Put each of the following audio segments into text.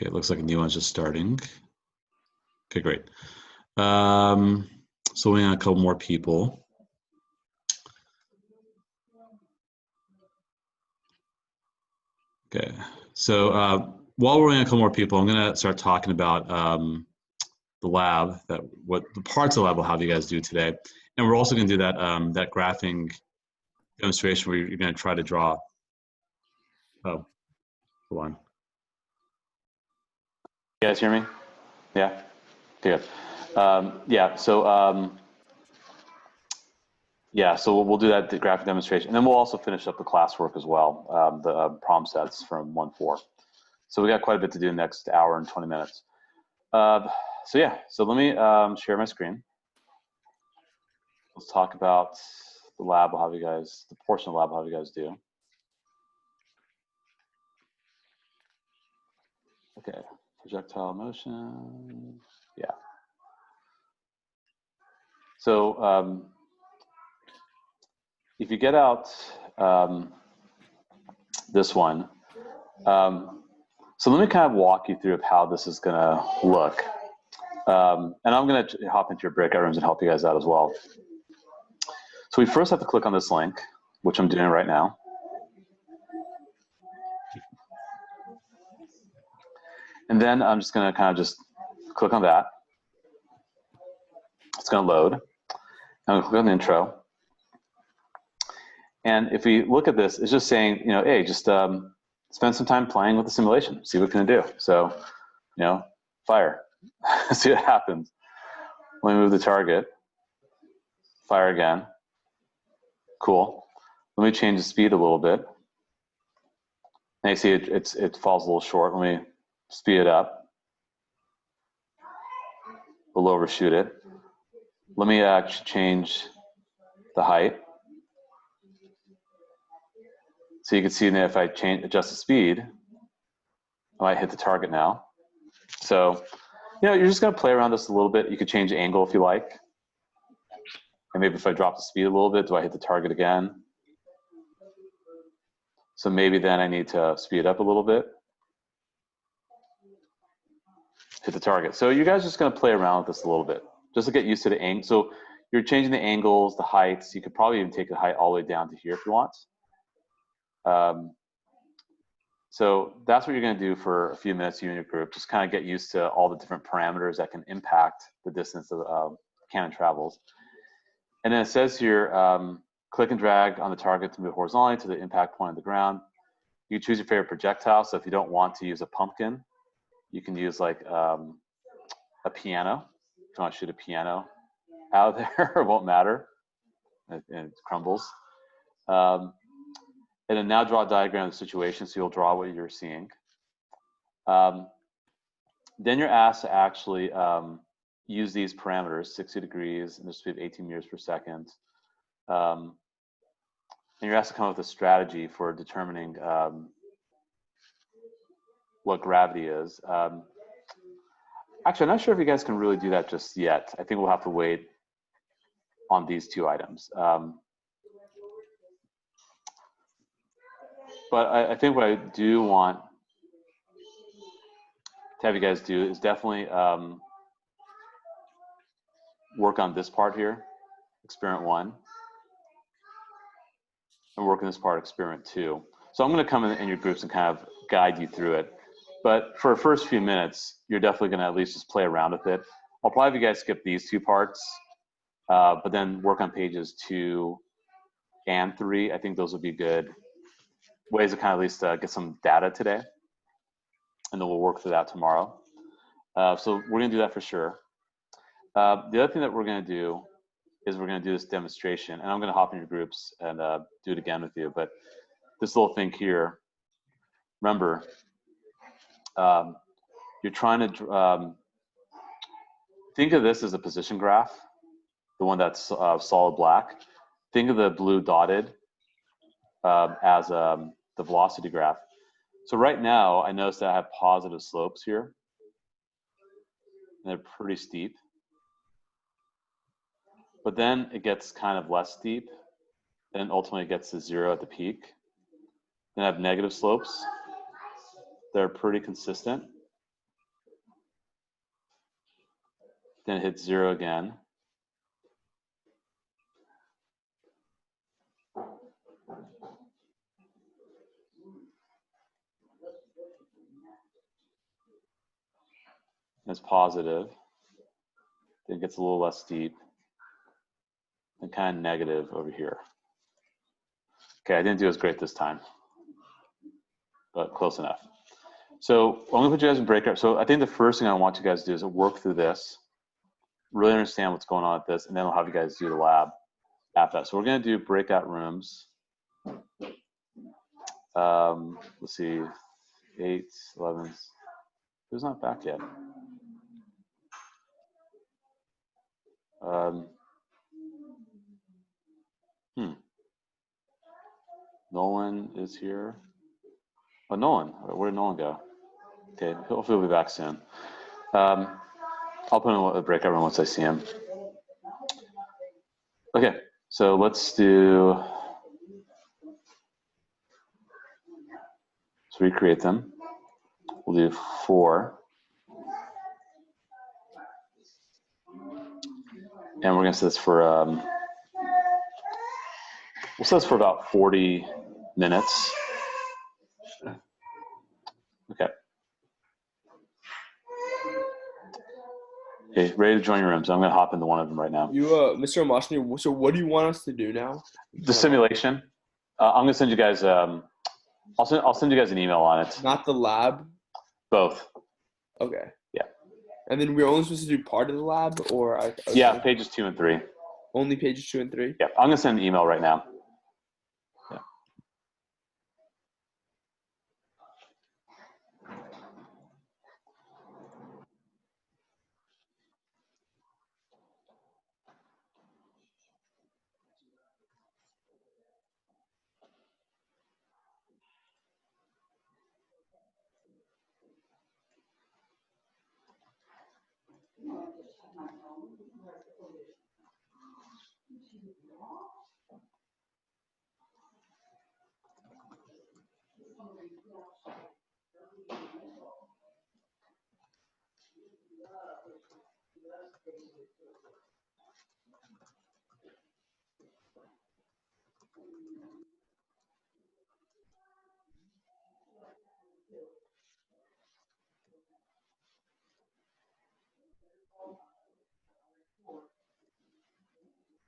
Okay, it looks like a new one's just starting. Okay, great. So we got a couple more people. Okay, so while we're waiting a couple more people, I'm gonna start talking about the lab, what the parts of the lab will have you guys do today. And we're also gonna do that, that graphing demonstration where you're gonna try to draw. Oh, hold on. You guys hear me? Yeah, good. So we'll do that, the graphic demonstration, and then we'll also finish up the classwork as well, the problem sets from 1-4. So we got quite a bit to do in the next hour and 20 minutes. So let me share my screen. Let's talk about the lab. We'll have you guys, the portion of the lab, we'll have you guys do. Okay, projectile motion, yeah. So if you get out this one, so let me kind of walk you through of how this is gonna look. And I'm gonna hop into your breakout rooms and help you guys out as well. So we first have to click on this link, which I'm doing right now. And then I'm just gonna kind of just click on that. It's gonna load. I'm gonna click on the intro. And if we look at this, it's just saying, you know, hey, just spend some time playing with the simulation, see what it's gonna do. So, you know, fire, see what happens. Let me move the target, fire again. Cool. Let me change the speed a little bit. Now you see it falls a little short. Let me speed it up. We'll overshoot it. Let me actually change the height. So you can see that if I adjust the speed, I might hit the target now. So, you know, you're just gonna play around this a little bit. You could change the angle if you like. And maybe if I drop the speed a little bit, do I hit the target again? So maybe then I need to speed it up a little bit. Hit the target. So you guys are just gonna play around with this a little bit, just to get used to the angle. So you're changing the angles, the heights. You could probably even take the height all the way down to here if you want. So that's what you're gonna do for a few minutes, you and your group. Just kind of get used to all the different parameters that can impact the distance that cannon travels. And then it says here, click and drag on the target to move horizontally to the impact point on the ground. You choose your favorite projectile. So if you don't want to use a pumpkin, you can use like a piano. If you want to shoot a piano out there, it won't matter. It crumbles. And then now draw a diagram of the situation, so you'll draw what you're seeing. Then you're asked to actually use these parameters, 60 degrees and the speed of 18 meters per second. And you're asked to come up with a strategy for determining what gravity is. Actually, I'm not sure if you guys can really do that just yet. I think we'll have to wait on these two items. But I think what I do want to have you guys do is definitely work on this part here, experiment 1, and work on this part, experiment 2. So I'm going to come in your groups and kind of guide you through it. But for the first few minutes, you're definitely going to at least just play around with it. I'll probably have you guys skip these two parts, but then work on pages 2 and 3. I think those would be good ways to kind of at least get some data today. And then we'll work through that tomorrow. So we're going to do that for sure. The other thing that we're going to do is we're going to do this demonstration. And I'm going to hop in your groups and do it again with you. But this little thing here, remember, you're trying to think of this as a position graph, the one that's solid black. Think of the blue dotted as the velocity graph. So right now, I notice that I have positive slopes here. And they're pretty steep. But then it gets kind of less steep. Then ultimately it gets to 0 at the peak. Then I have negative slopes. They're pretty consistent. then it hits 0 again. It's positive, then it gets a little less steep, and kind of negative over here. Okay, I didn't do as great this time, but close enough. So I'm gonna put you guys in breakout. So I think the first thing I want you guys to do is work through this, really understand what's going on with this, and then I'll have you guys do the lab after that. So we're gonna do breakout rooms. Let's see, 8, 11. Who's not back yet? Nolan is here. Oh, Nolan, where did Nolan go? Okay, hopefully he'll be back soon. I'll put him in a breakout room once I see him. Okay, so let's recreate them. We'll do 4. And we're gonna set this for, we'll set this for about 40 minutes. Okay. Okay, ready to join your rooms. I'm gonna hop into one of them right now. You, Mr. Amashni, so what do you want us to do now? The simulation. I'm gonna send you guys, I'll send you guys an email on it. Not the lab? Both. Okay. Yeah. And then we're only supposed to do part of the lab, or yeah, pages 2 and 3. Only pages 2 and 3? Yeah, I'm gonna send an email right now. Yeah.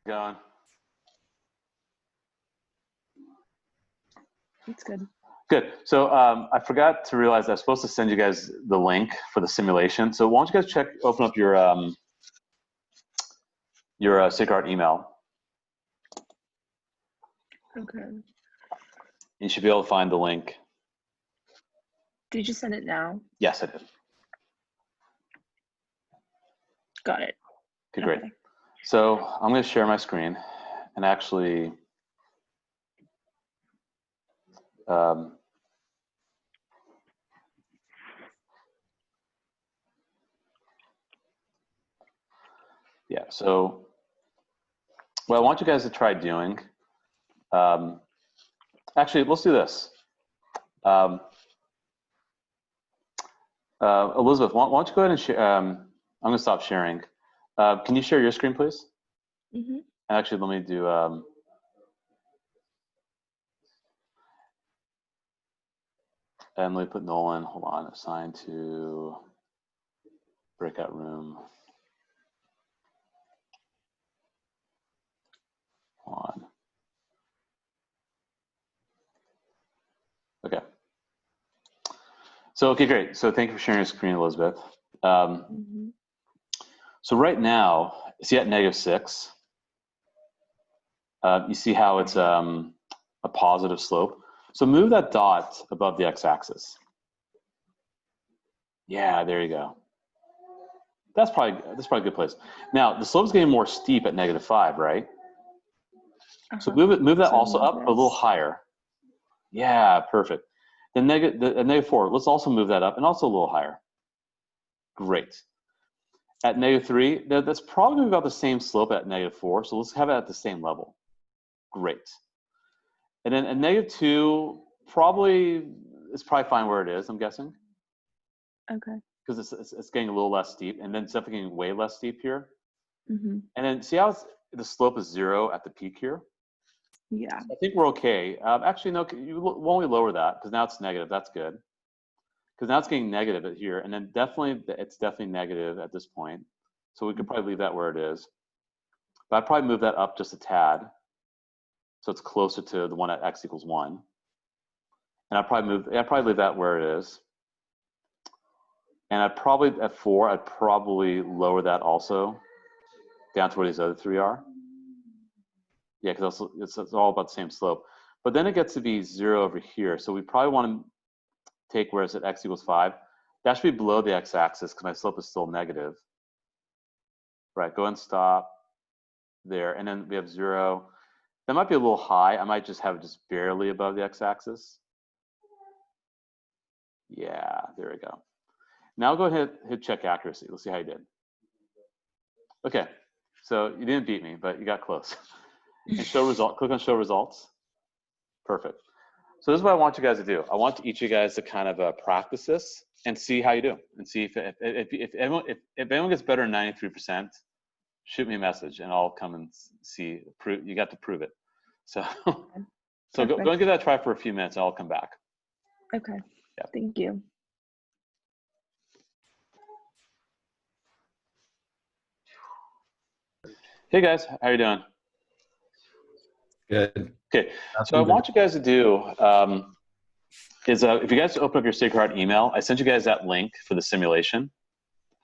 Going. That's good. Good. So I forgot to realize I was supposed to send you guys the link for the simulation. So why don't you guys open up your SIGART email. Okay. You should be able to find the link. Did you send it now? Yes, I did. Got it. Okay, great. So I'm going to share my screen and actually yeah, so what I want you guys to try doing, actually, let's do this. Elizabeth, why don't you go ahead and share, I'm going to stop sharing. Can you share your screen, please? Mm-hmm. Actually, let me do, and let me put Nolan, hold on, assigned to breakout room. Hold on. Okay. So, okay, great. So thank you for sharing your screen, Elizabeth. So right now, see at -6, you see how it's a positive slope. So move that dot above the x-axis. Yeah, there you go. That's probably a good place. Now the slope's getting more steep at -5, right? So move that so also up a little higher. Yeah, perfect. Then -4. Let's also move that up and also a little higher. Great. At -3, that's probably about the same slope at -4. So let's have it at the same level. Great. And then at -2, it's probably fine where it is, I'm guessing. Okay. because it's getting a little less steep, and then it's definitely getting way less steep here. Mm-hmm. And then see how the slope is 0 at the peak here? Yeah. I think we're okay. Actually, no, you won't we lower that because now it's negative. That's good. Because now it's getting negative at here, and then it's definitely negative at this point. So we could probably leave that where it is. But I'd probably move that up just a tad, so it's closer to the one at x equals 1. And I'd probably leave that where it is. And I'd probably at 4, I'd probably lower that also down to where these other 3 are. Yeah, because it's all about the same slope. But then it gets to be 0 over here. So we probably want to take where it's at x equals 5. That should be below the x-axis because my slope is still negative. Right, go and stop there. And then we have 0. That might be a little high. I might just have it just barely above the x-axis. Yeah, there we go. Now go ahead and hit check accuracy. Let's see how you did. Okay, so you didn't beat me, but you got close. And show result. Click on show results. Perfect. So this is what I want you guys to do. I want each of you guys to kind of practice this and see how you do, and see if anyone gets better than 93%, shoot me a message, and I'll come and see. You got to prove it. So, so go and give that a try for a few minutes, and I'll come back. Okay. Yeah. Thank you. Hey guys, how you doing? Good. Okay, so I want you guys to do is if you guys open up your Sacred Heart email, I sent you guys that link for the simulation.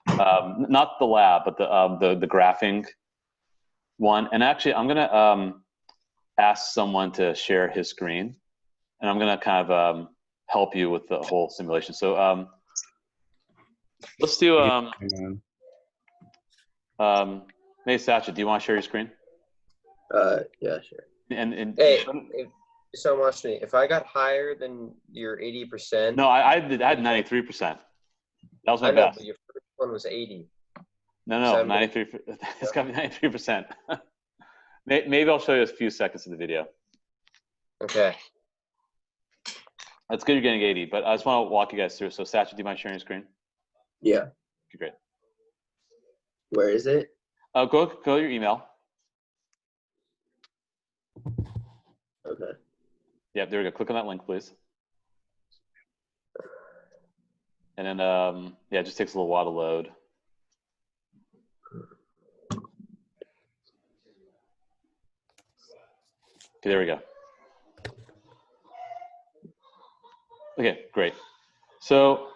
Not the lab, but the graphing one. And actually, I'm gonna ask someone to share his screen, and I'm gonna kind of help you with the whole simulation. So let's do hey Satcha, do you want to share your screen? Yeah, sure. And hey, if someone watched me, if I got higher than your 80%. No, I had 93%. That was my best. But your first one was 80. No, 93. It's got to be 93%. Maybe I'll show you a few seconds of the video. Okay. That's good you're getting 80, but I just want to walk you guys through. So Satcha, do you mind sharing your screen? Yeah. Okay, great. Where is it? Go to your email. Okay. Yeah, there we go. Click on that link, please. And then, yeah, it just takes a little while to load. Okay, there we go. Okay, great. So,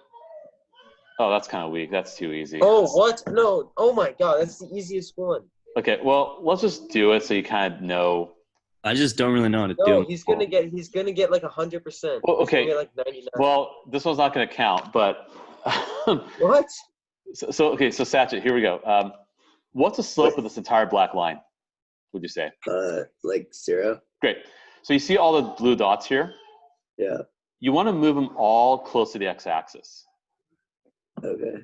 oh, that's kind of weak. That's too easy. Oh, what? No. Oh my God, that's the easiest one. Okay, well, let's just do it so you kind of know. I just don't really know how to do No, it. he's gonna get like 100%. Well, okay. He's gonna get like 99. Well, this one's not going to count, but What? So okay, so Satchet, here we go. What's the slope of this entire black line, would you say? Like 0. Great. So you see all the blue dots here? Yeah. You want to move them all close to the x-axis. Okay.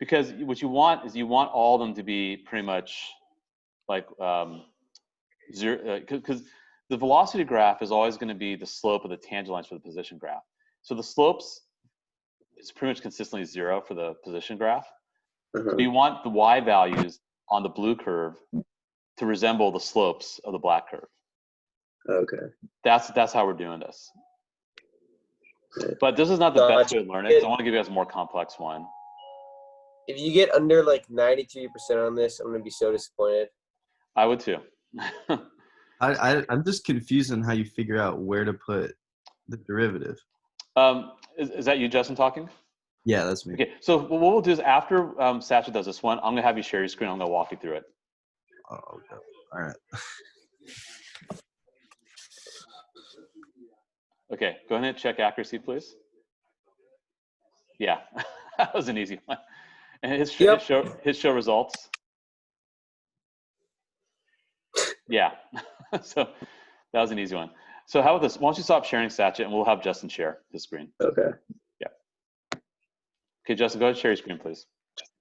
Because what you want is you want all of them to be pretty much like 0, because the velocity graph is always going to be the slope of the tangent lines for the position graph. So the slopes is pretty much consistently 0 for the position graph. Uh-huh. So you want the y values on the blue curve to resemble the slopes of the black curve. Okay. That's how we're doing this. Okay. But this is not the best way to learn it, because I want to give you guys a more complex one. If you get under like 93% on this, I'm gonna be so disappointed. I would too. I'm just confused on how you figure out where to put the derivative. Is that you, Justin, talking? Yeah, that's me. Okay, so what we'll do is after Satcha does this one, I'm gonna have you share your screen. I'm gonna walk you through it. Oh, okay. All right. Okay, go ahead and check accuracy, please. Yeah, that was an easy one. And hit show results. Yeah, so that was an easy one. So how about this? Why don't you stop sharing, Satchet, and we'll have Justin share his screen. Okay. Yeah. Okay, Justin, go ahead and share your screen, please.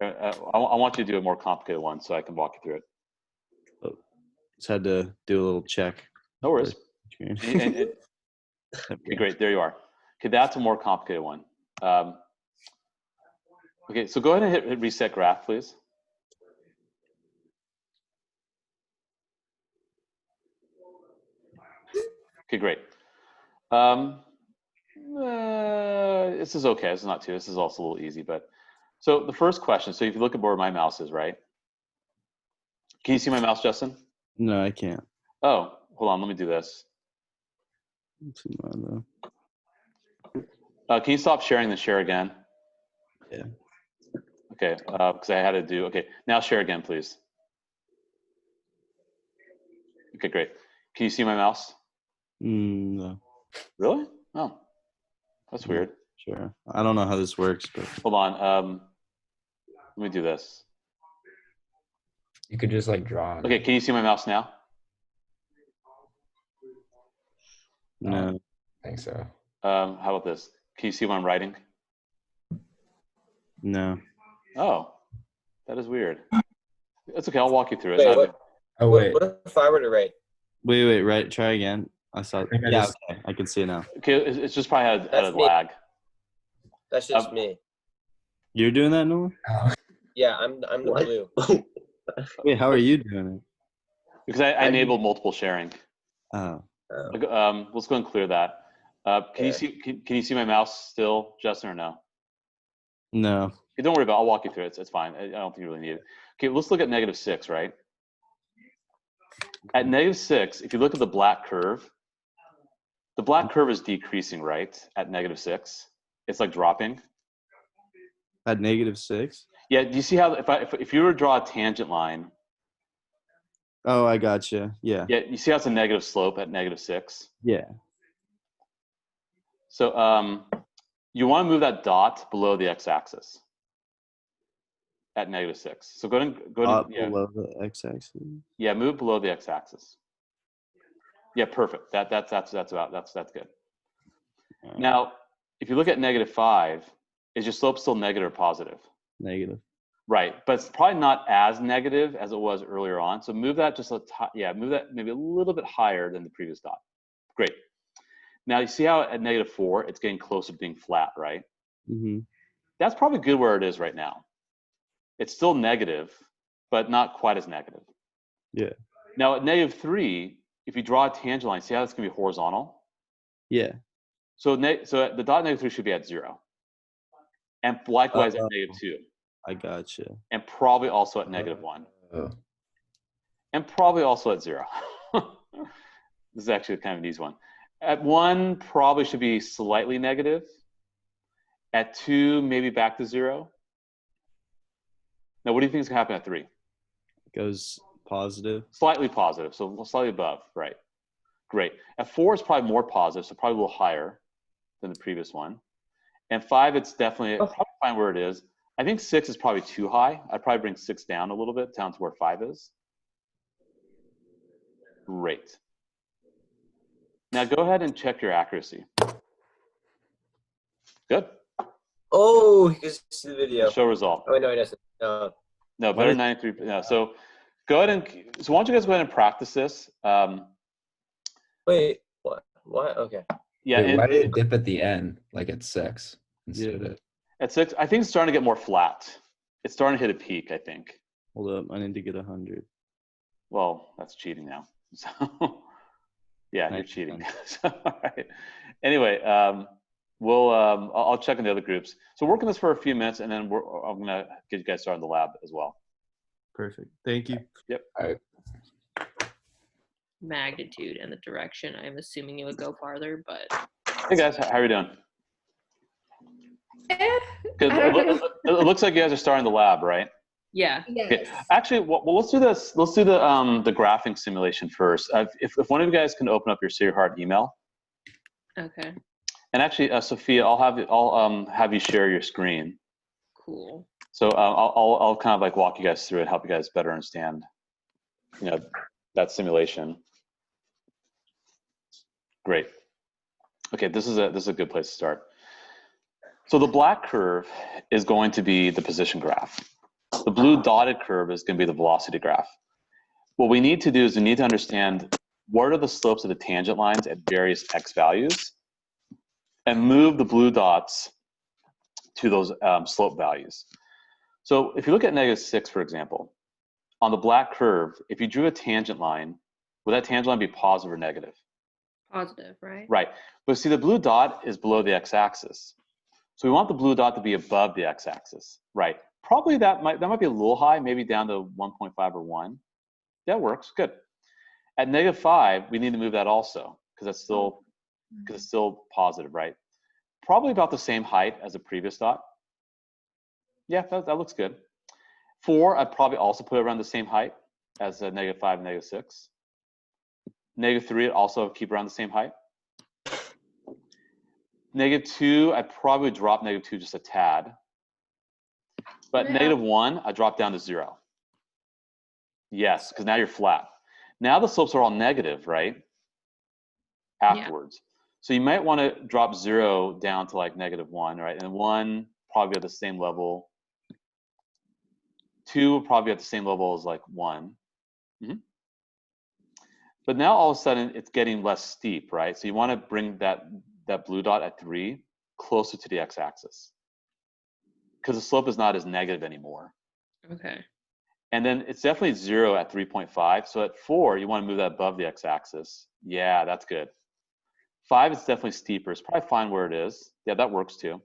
I want you to do a more complicated one so I can walk you through it. Oh, just had to do a little check. No worries. Okay. Okay, great, there you are. Okay, that's a more complicated one. Okay, so go ahead and hit reset graph, please. Okay, great. This is okay. This is not too. This is also a little easy, but so the first question. So if you look at where my mouse is, right? Can you see my mouse, Justin? No, I can't. Oh, hold on. Let me do this. Let's see mine, Can you stop sharing and share again? Yeah. Okay, because I had to do. Okay, now share again, please. Okay, great. Can you see my mouse? No. Really? Oh, that's weird. Sure. I don't know how this works, but Hold on. Let me do this. You could just like draw on Okay, it. can you see my mouse now? no. I think so. How about this? Can you see what I'm writing? No. Oh, that is weird. It's okay. I'll walk you through it. Wait, what? Oh wait. What if I were to write? Wait. Right. Try again. I saw. think I Yeah. just- Okay. I can see it now. Okay, it's just probably had a That's me. lag. That's just me. You're doing that, Noah? Yeah, I'm the What? blue. Wait. How are you doing it? Because I enabled multiple sharing. Oh. Let's go and clear that. Can you see? Can you see my mouse still, Justin, or no? No. Okay, don't worry about it. I'll walk you through it. It's fine. I don't think you really need it. Okay, let's look at -6, right? At -6, if you look at the black curve is decreasing, right? At -6, it's like dropping. At -6. Yeah. Do you see how if you were to draw a tangent line? Oh, I gotcha. Yeah. Yeah. You see how it's a negative slope at -6. Yeah. So you want to move that dot below the x-axis at -6. So go ahead and yeah. Below the x-axis. Yeah, move below the x-axis. Yeah, perfect. That's good. Now, if you look at -5, is your slope still negative or positive? Negative. Right, but it's probably not as negative as it was earlier on. So move that just move that maybe a little bit higher than the previous dot. Great. Now you see how at -4 it's getting closer to being flat, right? Mm-hmm. That's probably good where it is right now. It's still negative, but not quite as negative. Yeah. Now at -3, if you draw a tangent line, see how it's going to be horizontal? Yeah. So the dot -3 should be at 0. And likewise at -2. I gotcha. And probably also at -1. Oh. And probably also at 0. This is actually kind of an easy one. At 1, probably should be slightly negative. At 2, maybe back to 0. Now, what do you think is going to happen at 3? It goes positive. Slightly positive, so slightly above, right? Great. At 4 is probably more positive, so probably a little higher than the previous one. And 5, it's definitely probably fine where it is. I think 6 is probably too high. I'd probably bring 6 down a little bit, down to where 5 is. Great. Now go ahead and check your accuracy. Good. Oh, you can see the video. Show result. Oh, no, it doesn't. No. No, better than 93. No, so go ahead and, so why don't you guys go ahead and practice this? Wait, what? What? Okay. Yeah. Wait, why did it dip at the end, like at 6 instead Yeah. of? At 6, I think it's starting to get more flat. It's starting to hit a peak, I think. Hold up. I need to get 100. Well, that's cheating now. So yeah, you're Nice. cheating. So, all right. Anyway, I'll check in the other groups. So work on this for a few minutes, and then I'm gonna get you guys started in the lab as well. Perfect. Thank you. Yep. All right. Magnitude and the direction. I'm assuming it would go farther, but Hey guys, how are you doing? Good. I don't know. It looks like you guys are starting the lab, right? yeah. Okay. Actually, well, let's do this. Let's do the graphing simulation first. If one of you guys can open up your Hard email, Okay. and actually, Sophia, I'll have you share your screen. Cool. So I'll kind of like walk you guys through it, help you guys better understand, that simulation. Great. Okay, this is a good place to start. So the black curve is going to be the position graph. The blue dotted curve is going to be the velocity graph. What we need to do is we need to understand what are the slopes of the tangent lines at various x values, and move the blue dots to those slope values. So if you look at -6, for example, on the black curve, if you drew a tangent line, would that tangent line be positive or negative? Positive, right? Right. But see, the blue dot is below the x-axis. So we want the blue dot to be above the x-axis. Right. Probably that might be a little high, maybe down to 1.5 or 1. That works. Good. At -5, we need to move that also because it's still positive, right? Probably about the same height as the previous dot. Yeah, that looks good. 4, I'd probably also put it around the same height as a -5 and -6. -3, I'd also keep around the same height. -2, I'd probably drop -2 just a tad. But Yeah. -1, I drop down to 0. Yes, because now you're flat. Now the slopes are all negative, right? Afterwards. So you might want to drop 0 down to like -1, right? And 1 probably at the same level. 2 probably at the same level as like 1. But now all of a sudden it's getting less steep, right? So you want to bring that blue dot at 3 closer to the x-axis because the slope is not as negative anymore. Okay. And then it's definitely 0 at 3.5. So at 4, you want to move that above the x-axis. Yeah, that's good. 5 is definitely steeper. It's probably fine where it is. Yeah, that works too.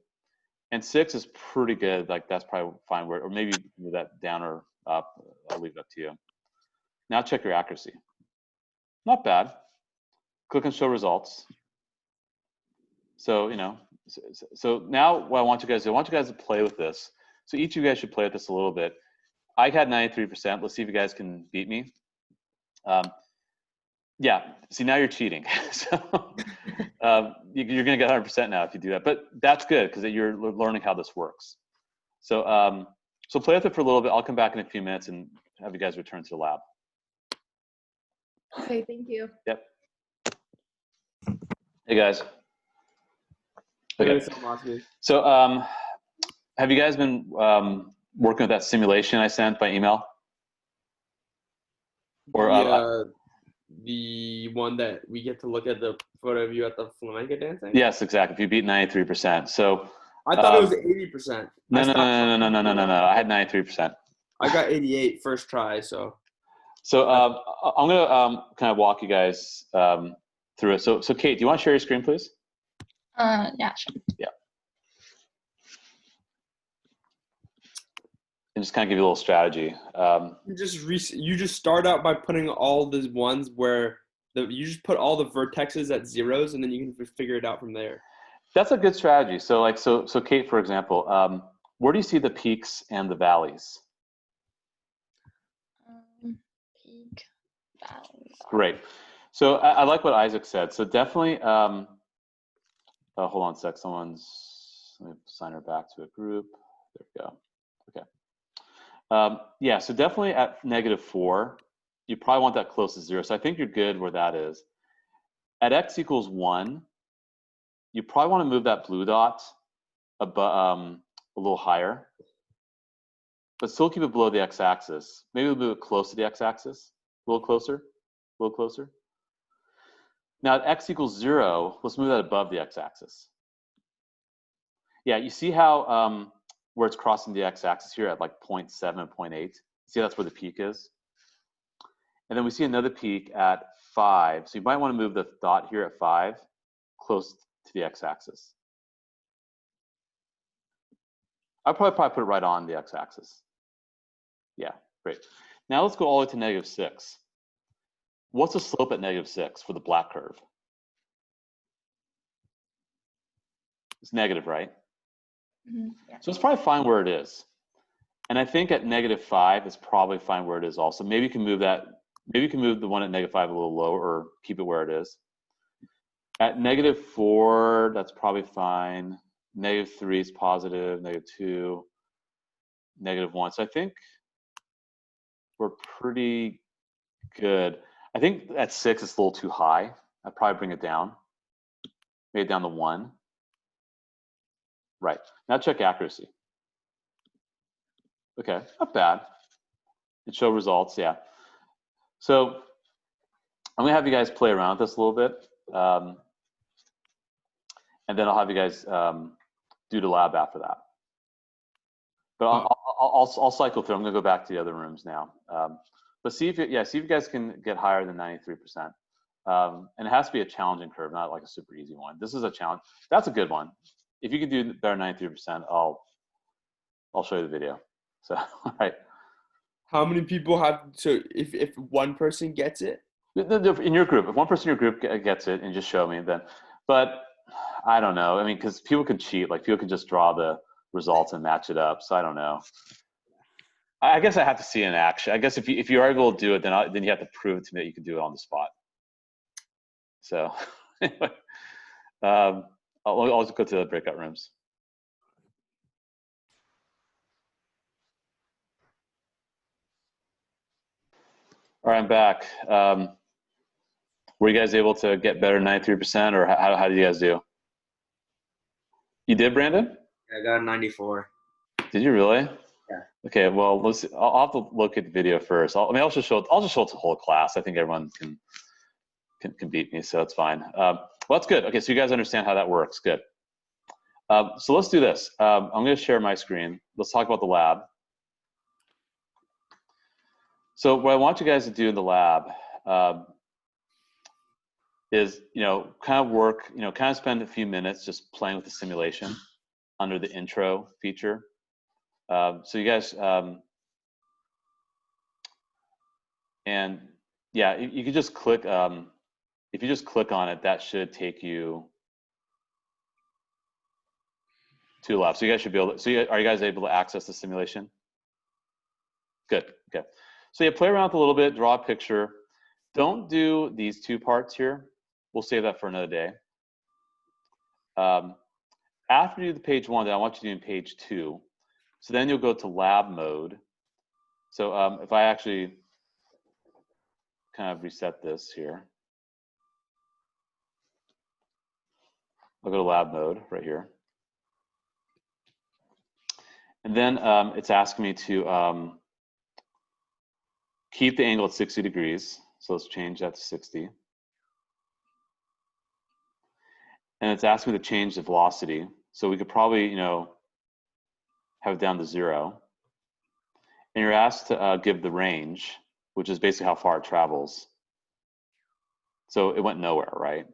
And 6 is pretty good. Like that's probably fine where, or maybe move that down or up. I'll leave it up to you. Now check your accuracy. Not bad. Click and show results. So, so now what I want you guys to do, I want you guys to play with this. So each of you guys should play with this a little bit. I had 93%. Let's see if you guys can beat me. Yeah, see, now you're cheating. So you're going to get 100% now if you do that. But that's good because you're learning how this works. So, so play with it for a little bit. I'll come back in a few minutes and have you guys return to the lab. Okay, thank you. Yep. Hey, guys. Okay. So have you guys been working with that simulation I sent by email? Or the one that we get to look at the photo of you at the flamenco dancing? Yes, exactly. If you beat 93%. So I thought it was 80%. No. I had 93%. I got 88 first try, so. So I'm gonna kind of walk you guys through it. So Kate, do you want to share your screen, please? Yeah, sure. Yeah. And just kind of give you a little strategy. You just start out by putting all the ones where you just put all the vertexes at zeros, and then you can figure it out from there. That's a good strategy. So so Kate, for example, where do you see the peaks and the valleys? Peak, valleys. Great. So I like what Isaac said. So definitely, hold on a sec. Let me sign her back to a group. There we go. Okay. Yeah, so definitely at -4, you probably want that close to 0. So I think you're good where that is. At x = 1, you probably want to move that blue dot above, a little higher, but still keep it below the x-axis. Maybe we'll move it close to the x-axis, a little closer, a little closer. Now at x = 0, let's move that above the x-axis. Yeah, you see how where it's crossing the x-axis here at like 0.7 and 0.8. See, that's where the peak is. And then we see another peak at 5. So you might want to move the dot here at 5 close to the x-axis. I'll probably put it right on the x-axis. Yeah, great. Now let's go all the way to -6. What's the slope at -6 for the black curve? It's negative, right? Mm-hmm. Yeah. So it's probably fine where it is. And I think at -5, it's probably fine where it is also. Maybe you can move that. Maybe you can move the one at -5 a little lower or keep it where it is. At -4, that's probably fine. -3 is positive, -2, -1. So I think we're pretty good. I think at 6, it's a little too high. I'd probably bring it down. Maybe down to 1. Right. Now check accuracy. Okay, not bad. And show results, yeah. So I'm gonna have you guys play around with this a little bit. And then I'll have you guys do the lab after that. But I'll cycle through. I'm gonna go back to the other rooms now. But see if you guys can get higher than 93%. And it has to be a challenging curve, not like a super easy one. This is a challenge. That's a good one. If you can do better than 93%, I'll show you the video. So, all right. How many people have? So if one person gets it, In your group, if one person in your group gets it, and just show me, then. But I don't know. I mean, because people can cheat. Like people can just draw the results and match it up. So I don't know. I guess I have to see it in action. I guess if you are able to do it, then you have to prove it to me that you can do it on the spot. So anyway, I'll just go to the breakout rooms. All right, I'm back. Were you guys able to get better than 93%, or how did you guys do? You did, Brandon? I got 94. Did you really? Yeah. Okay. Well, let's. I'll have to look at the video first. I'll just show it to the whole class. I think everyone can beat me, so that's fine. Well, that's good. Okay, so you guys understand how that works. Good. So let's do this. I'm going to share my screen. Let's talk about the lab. So what I want you guys to do in the lab is, kind of work, kind of spend a few minutes just playing with the simulation under the intro feature. So you guys, and yeah, you could just click, if you just click on it, that should take you to the lab. So you guys should be able to, are you guys able to access the simulation? Good, okay. So yeah, play around with a little bit, draw a picture. Don't do these two parts here. We'll save that for another day. After you do the page one, then I want you to do page two. So then you'll go to lab mode. So if I actually kind of reset this here, I'll go to lab mode right here. And then it's asking me to keep the angle at 60 degrees. So let's change that to 60. And it's asking me to change the velocity. So we could probably, have it down to 0. And you're asked to give the range, which is basically how far it travels. So it went nowhere, right?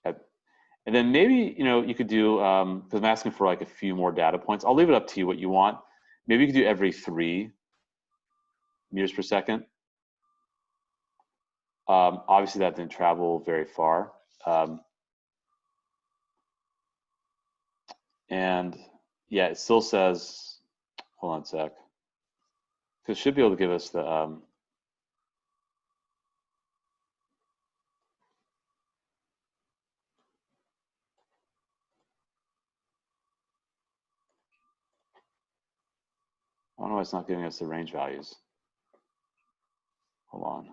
And then maybe, you could do, because I'm asking for like a few more data points. I'll leave it up to you what you want. Maybe you could do every 3 meters per second. Obviously that didn't travel very far. And yeah, it still says, hold on a sec. Because it should be able to give us the, I don't know why it's not giving us the range values. Hold on.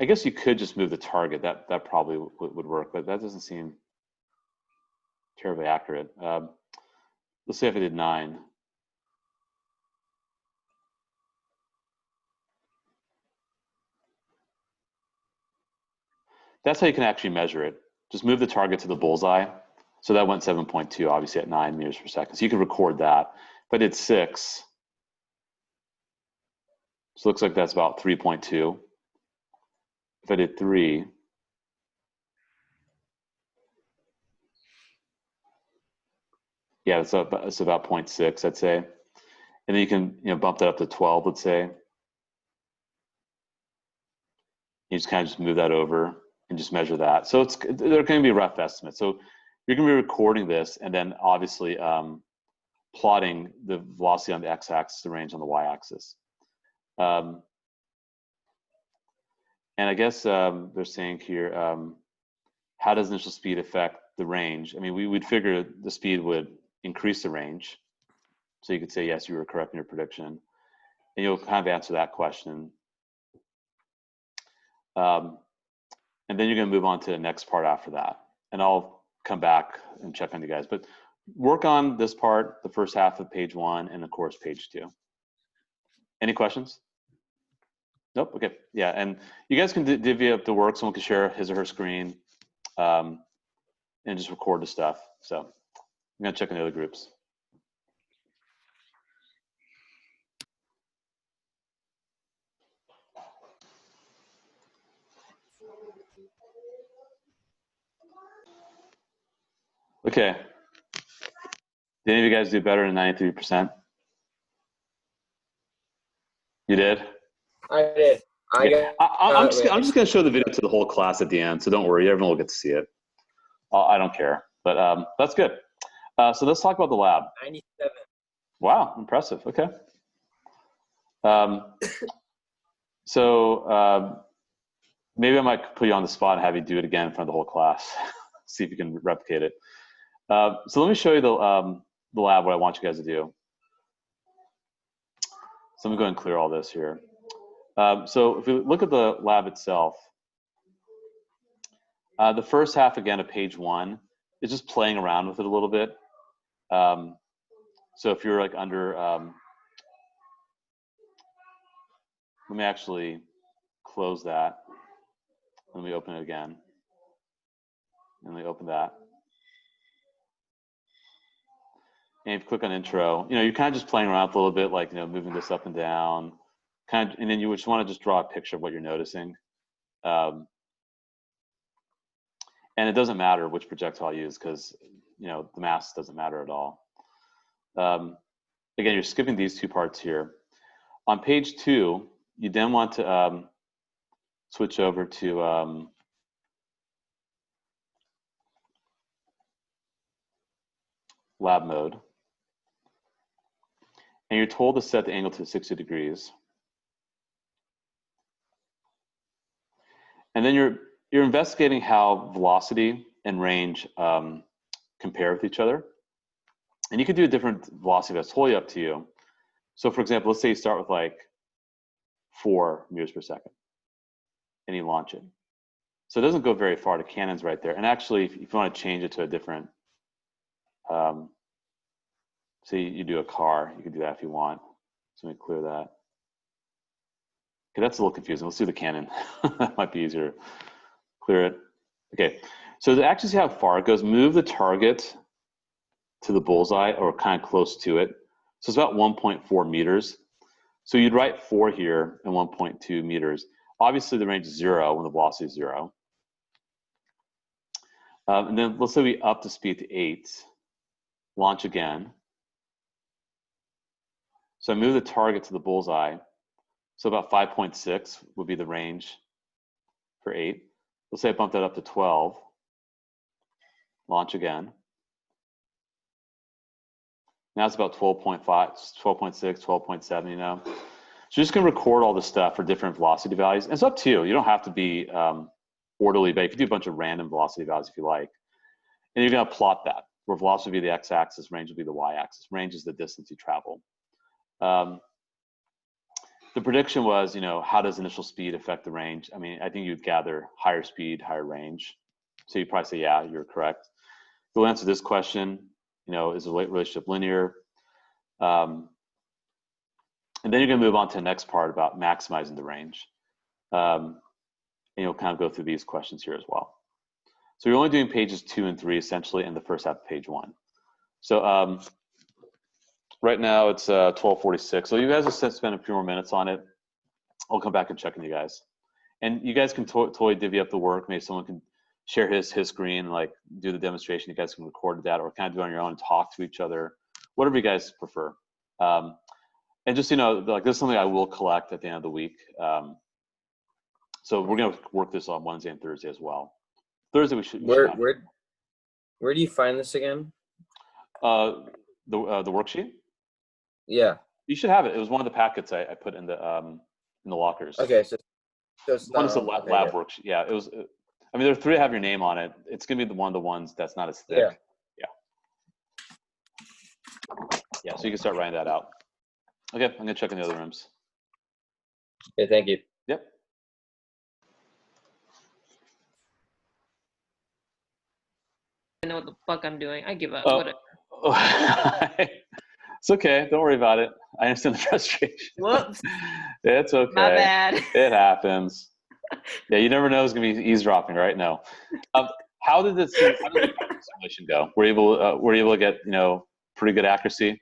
I guess you could just move the target. That probably would work, but that doesn't seem terribly accurate. Let's say if I did 9. That's how you can actually measure it. Just move the target to the bullseye. So that went 7.2, obviously at 9 meters per second. So you can record that. If I did 6, so it looks like that's about 3.2. If I did 3, yeah, it's about 0.6, I'd say. And then you can bump that up to 12, let's say. You just kind of move that over and just measure that. So they're going to be rough estimates. So you're going to be recording this and then obviously plotting the velocity on the x-axis, the range on the y-axis. And I guess they're saying here, how does initial speed affect the range? I mean, we'd figure the speed would increase the range. So you could say, yes, you were correct in your prediction. And you'll kind of answer that question. And then you're going to move on to the next part after that. And I'll come back and check on you guys. But work on this part, the first half of page 1, and of course, page 2. Any questions? Nope. Okay. Yeah. And you guys can divvy up the work. Someone can share his or her screen. and just record the stuff. So I'm gonna check in the other groups. Okay. Did any of you guys do better than 93%? You did? I did. I'm just going to show the video to the whole class at the end, so don't worry. Everyone will get to see it. I don't care, but that's good. So let's talk about the lab. 97. Wow, impressive. Okay. So maybe I might put you on the spot and have you do it again in front of the whole class. See if you can replicate it. So let me show you the lab, what I want you guys to do. So I'm going to go and clear all this here. So if we look at the lab itself, the first half, again, of page 1 is just playing around with it a little bit. So if you're like under, let me actually close that. Let me open it again. And let me open that. And if you click on intro, you're kind of just playing around with a little bit, like, moving this up and down, kind of, and then you just want to just draw a picture of what you're noticing. And it doesn't matter which projectile you use because, the mass doesn't matter at all. Again, you're skipping these 2 parts here. On page 2, you then want to switch over to lab mode. And you're told to set the angle to 60 degrees. And then you're investigating how velocity and range compare with each other. And you can do a different velocity, that's totally up to you. So for example, let's say you start with like 4 meters per second and you launch it. So it doesn't go very far, the cannon's right there. And actually, if you want to change it to a different, say you do a car, you can do that if you want. So let me clear that. Okay, that's a little confusing. Let's do the cannon. That might be easier. Clear it. Okay, so to actually see how far it goes, move the target to the bullseye or kind of close to it. So it's about 1.4 meters. So you'd write 4 here and 1.2 meters. Obviously the range is 0 when the velocity is 0. And then let's say we up the speed to 8, launch again. So I move the target to the bullseye. So about 5.6 would be the range for 8. Let's say I bump that up to 12. Launch again. Now it's about 12.5, 12.6, 12.7, So you're just going to record all this stuff for different velocity values. And it's up to you. You don't have to be orderly, but you can do a bunch of random velocity values if you like. And you're going to plot that, where velocity will be the x-axis, range will be the y-axis. Range is the distance you travel. The prediction was, how does initial speed affect the range? I mean, I think you'd gather higher speed, higher range. So you'd probably say, yeah, you're correct. You'll answer this question, is the relationship linear? And then you're going to move on to the next part about maximizing the range. And you'll kind of go through these questions here as well. So you're only doing pages 2 and 3 essentially, and the first half of page 1. So right now it's 12:46. So you guys will spend a few more minutes on it. I'll come back and check on you guys. And you guys can totally divvy up the work. Maybe someone can share his screen, like do the demonstration. You guys can record that or kind of do it on your own and talk to each other, whatever you guys prefer. And just, like this is something I will collect at the end of the week. So we're going to work this on Wednesday and Thursday as well. Thursday we should. Where do you find this again? The worksheet. Yeah. You should have it. It was one of the packets I put in the lockers. Okay, so it's one is the not, lab worksheet. Yeah, it was. I mean, there are 3 that have your name on it. It's gonna be one of the ones that's not as thick. Yeah. So you can start writing that out. Okay, I'm gonna check in the other rooms. Okay, thank you. Yep. I know what the fuck I'm doing. I give up. Oh. Whatever. It's okay. Don't worry about it. I understand the frustration. Whoops. It's okay. My bad. It happens. Yeah, you never know who's going to be eavesdropping, right? No. How did the simulation go? Were you able to get pretty good accuracy?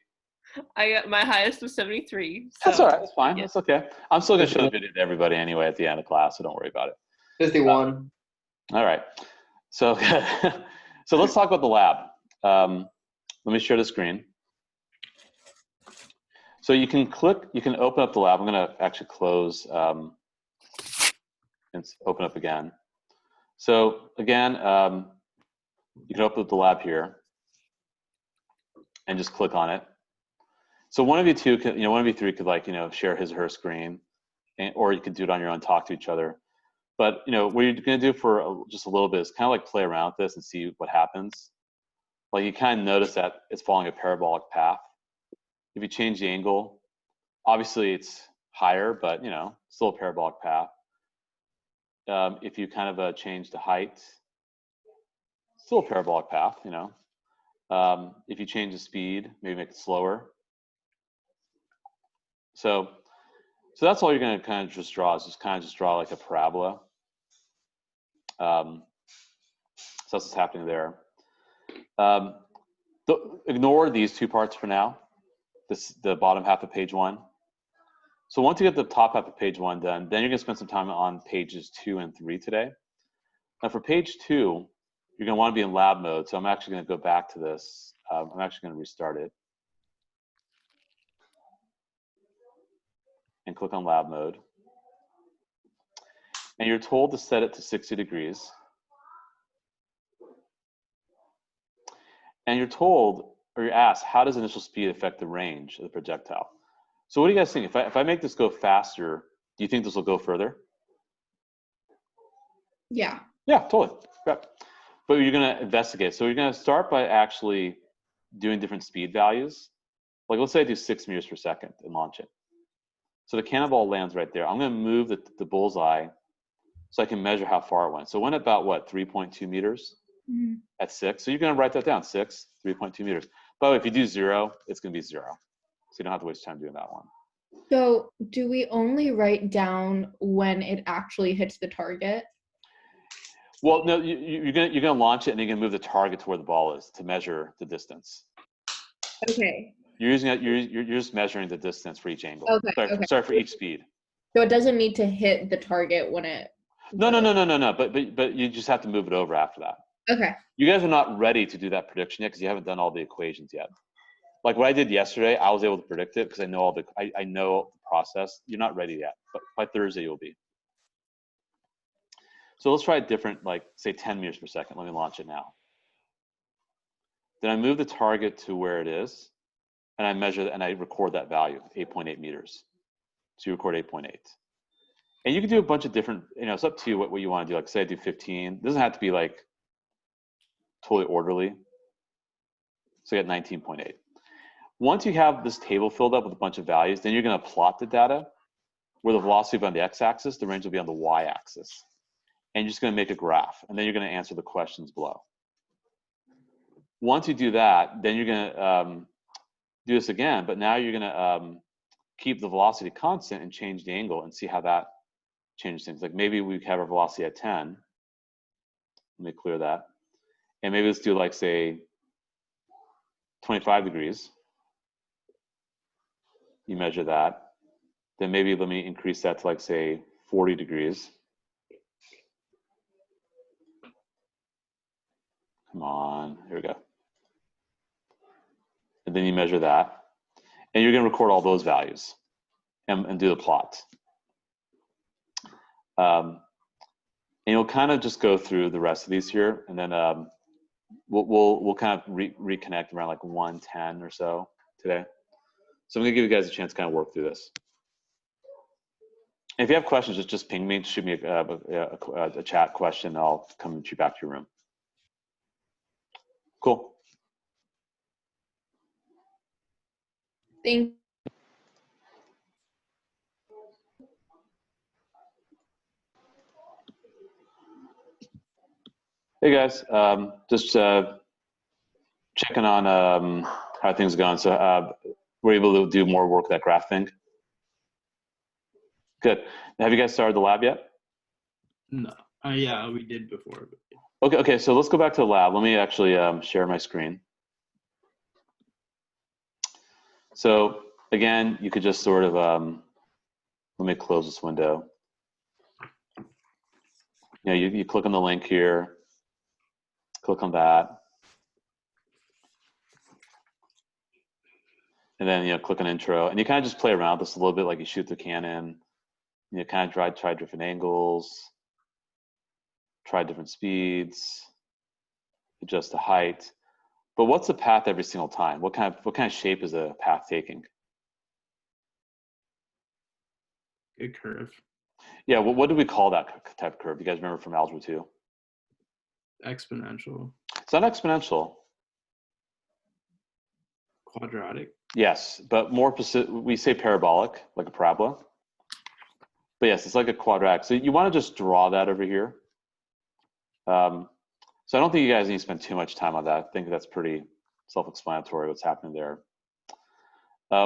I got my highest was 73. So, That's all right. That's fine. yeah. That's okay. I'm still gonna show the video to everybody anyway at the end of class, so don't worry about it. 51. All right. So, so let's talk about the lab. Let me share the screen. So you can open up the lab. I'm gonna actually close and open up again. So again, you can open up the lab here and just click on it. So one of you two could, one of you three could share his or her screen, or you could do it on your own, talk to each other. But what you're gonna do for just a little bit is kind of like play around with this and see what happens. Like you kind of notice that it's following a parabolic path. If you change the angle, obviously it's higher, but still a parabolic path. If you kind of change the height, still a parabolic path. If you change the speed, maybe make it slower. So that's all you're going to kind of just draw, is just draw like a parabola. So that's what's happening there. Ignore these two parts for now. The bottom half of page 1. So once you get the top half of page 1 done, then you're going to spend some time on pages 2 and 3 today. Now for page 2, you're going to want to be in lab mode. So I'm actually going to go back to this. I'm actually going to restart it and click on lab mode. And you're told to set it to 60 degrees. And you're told, or you're asked, how does initial speed affect the range of the projectile? So what do you guys think? If I make this go faster, do you think this will go further? Yeah. Yeah, totally. Yep. But you're going to investigate. So you're going to start by actually doing different speed values. Like let's say I do 6 meters per second and launch it. So the cannonball lands right there. I'm going to move the bullseye so I can measure how far it went. So it went about what, 3.2 meters at 6. So you're going to write that down, 6, 3.2 meters. By the way, if you do 0, it's going to be 0. So you don't have to waste time doing that one. So do we only write down when it actually hits the target? Well, no, you're gonna launch it and you're gonna move the target to where the ball is to measure the distance. Okay. You're just measuring the distance for each angle. Okay. Sorry, for each speed. So it doesn't need to hit the target when it. No. But you just have to move it over after that. Okay. You guys are not ready to do that prediction yet because you haven't done all the equations yet. Like what I did yesterday, I was able to predict it because I know I know the process. You're not ready yet, but by Thursday you'll be. So let's try a different, like say 10 meters per second. Let me launch it now. Then I move the target to where it is, and I measure and I record that value, 8.8 meters. So you record 8.8. And you can do a bunch of different, it's up to you what you want to do. Like say I do 15. It doesn't have to be like totally orderly. So you got 19.8. Once you have this table filled up with a bunch of values, then you're going to plot the data where the velocity will be on the x-axis, the range will be on the y-axis. And you're just going to make a graph, and then you're going to answer the questions below. Once you do that, then you're going to do this again, but now you're going to keep the velocity constant and change the angle and see how that changes things. Like maybe we have our velocity at 10. Let me clear that. And maybe let's do like, say, 25 degrees. You measure that. Then maybe let me increase that to like, say, 40 degrees. Come on, here we go. And then you measure that. And you're going to record all those values and do the plot. And you'll kind of just go through the rest of these here, and then we'll kind of reconnect around like 1:10 or so today. So I'm going to give you guys a chance to kind of work through this. And if you have questions, just ping me, shoot me a chat question, and I'll come and shoot back to your room. Cool. Thank. Hey guys, just checking on how things are going. So we're able to do more work with that graph thing. Good. Have you guys started the lab yet? No. Yeah, we did before. Okay, so let's go back to the lab. Let me actually share my screen. So again, you could just sort of, let me close this window. You click on the link here, click on that, and then click on intro, and you kind of just play around with this a little bit, like you shoot the cannon. You kind of try different angles, try different speeds, adjust the height. But what's the path every single time? What kind of shape is the path taking? A curve. Yeah, what do we call that type of curve? You guys remember from Algebra 2? Exponential. It's not exponential. Quadratic. Yes, but more specific, we say parabolic, like a parabola. But yes, it's like a quadratic. So you want to just draw that over here. So I don't think you guys need to spend too much time on that. I think that's pretty self-explanatory what's happening there.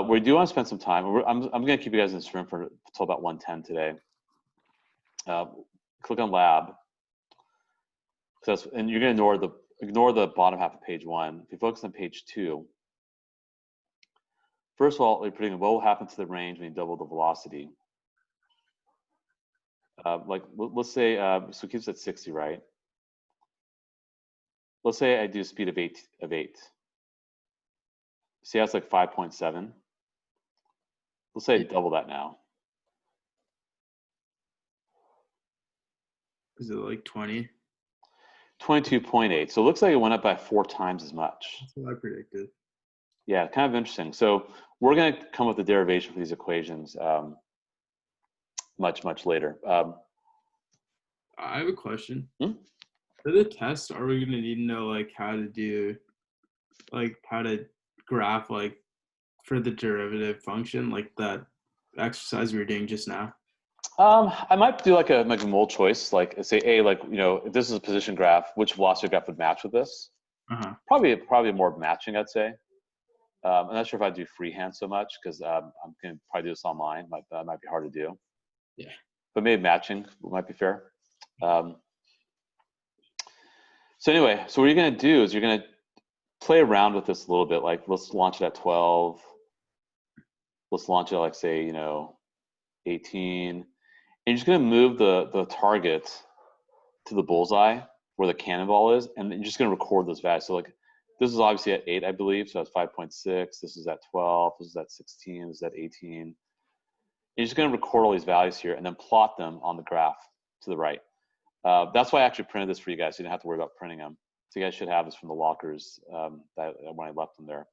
We do want to spend some time. I'm going to keep you guys in this room until about 1:10 today. Click on lab. And you're going to ignore the bottom half of page 1. If you focus on page 2, first of all, we're putting what will happen to the range when you double the velocity. Let's say, so it keeps at 60, right? Let's say I do a speed of 8. See how it's like 5.7? Let's say I double that now. Is it like 20? 22.8. So it looks like it went up by 4 times as much. That's what I predicted. Yeah, kind of interesting. So we're going to come with the derivation for these equations much later. I have a question. Hmm? For the test, are we going to need to know like how to graph like for the derivative function, like that exercise we were doing just now? I might do like a mole choice, like say if this is a position graph, which velocity graph would match with this? Probably more matching, I'd say. I'm not sure if I do freehand so much because I'm going to probably do this online. That might be hard to do. Yeah. But maybe matching might be fair. So anyway, so what you're going to do is you're going to play around with this a little bit. Like let's launch it at 12. Let's launch it at like say 18. And you're just going to move the target to the bullseye where the cannonball is, and then you're just going to record those values. So like this is obviously at 8, I believe. So that's 5.6. This is at 12. This is at 16. This is at 18. You're just going to record all these values here and then plot them on the graph to the right. That's why I actually printed this for you guys. So you didn't have to worry about printing them. So you guys should have this from the lockers when I left them there.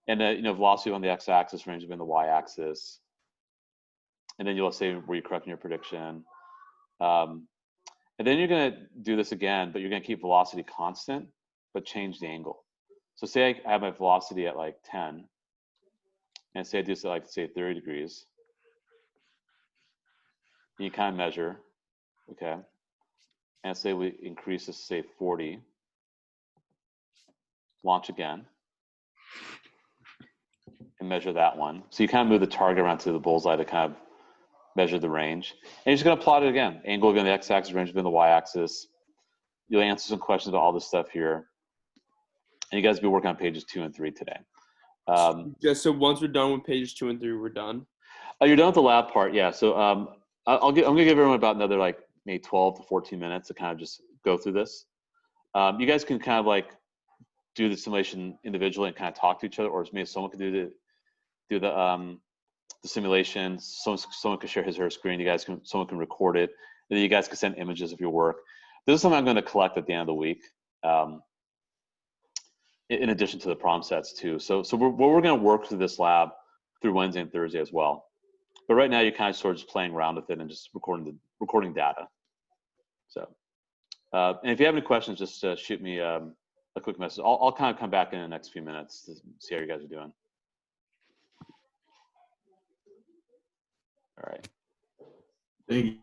And velocity on the x-axis, range on the y-axis. And then you'll say where you're correct in your prediction. And then you're going to do this again, but you're going to keep velocity constant, but change the angle. So say I have my velocity at like 10, and say I do this at like, say 30 degrees. And you kind of measure, okay? And say we increase this to say 40. Launch again. And measure that one. So you kind of move the target around to the bullseye to kind of measure the range. And you're just going to plot it again. Angle on the x-axis, range on the y-axis. You'll answer some questions about all this stuff here. And you guys will be working on pages 2 and 3 today. So once we're done with pages 2 and 3, we're done? You're done with the lab part, yeah. So I'm going to give everyone about another like maybe 12 to 14 minutes to kind of just go through this. You guys can kind of like do the simulation individually and kind of talk to each other, or maybe someone could do the simulation. Someone could share his or her screen. Someone can record it, and then you guys can send images of your work. This is something I'm going to collect at the end of the week, in addition to the problem sets too. So we're going to work through this lab through Wednesday and Thursday as well. But right now you're kind of sort of just playing around with it and just recording data. So, and if you have any questions, just shoot me a quick message. I'll kind of come back in the next few minutes to see how you guys are doing. All right. Thank you.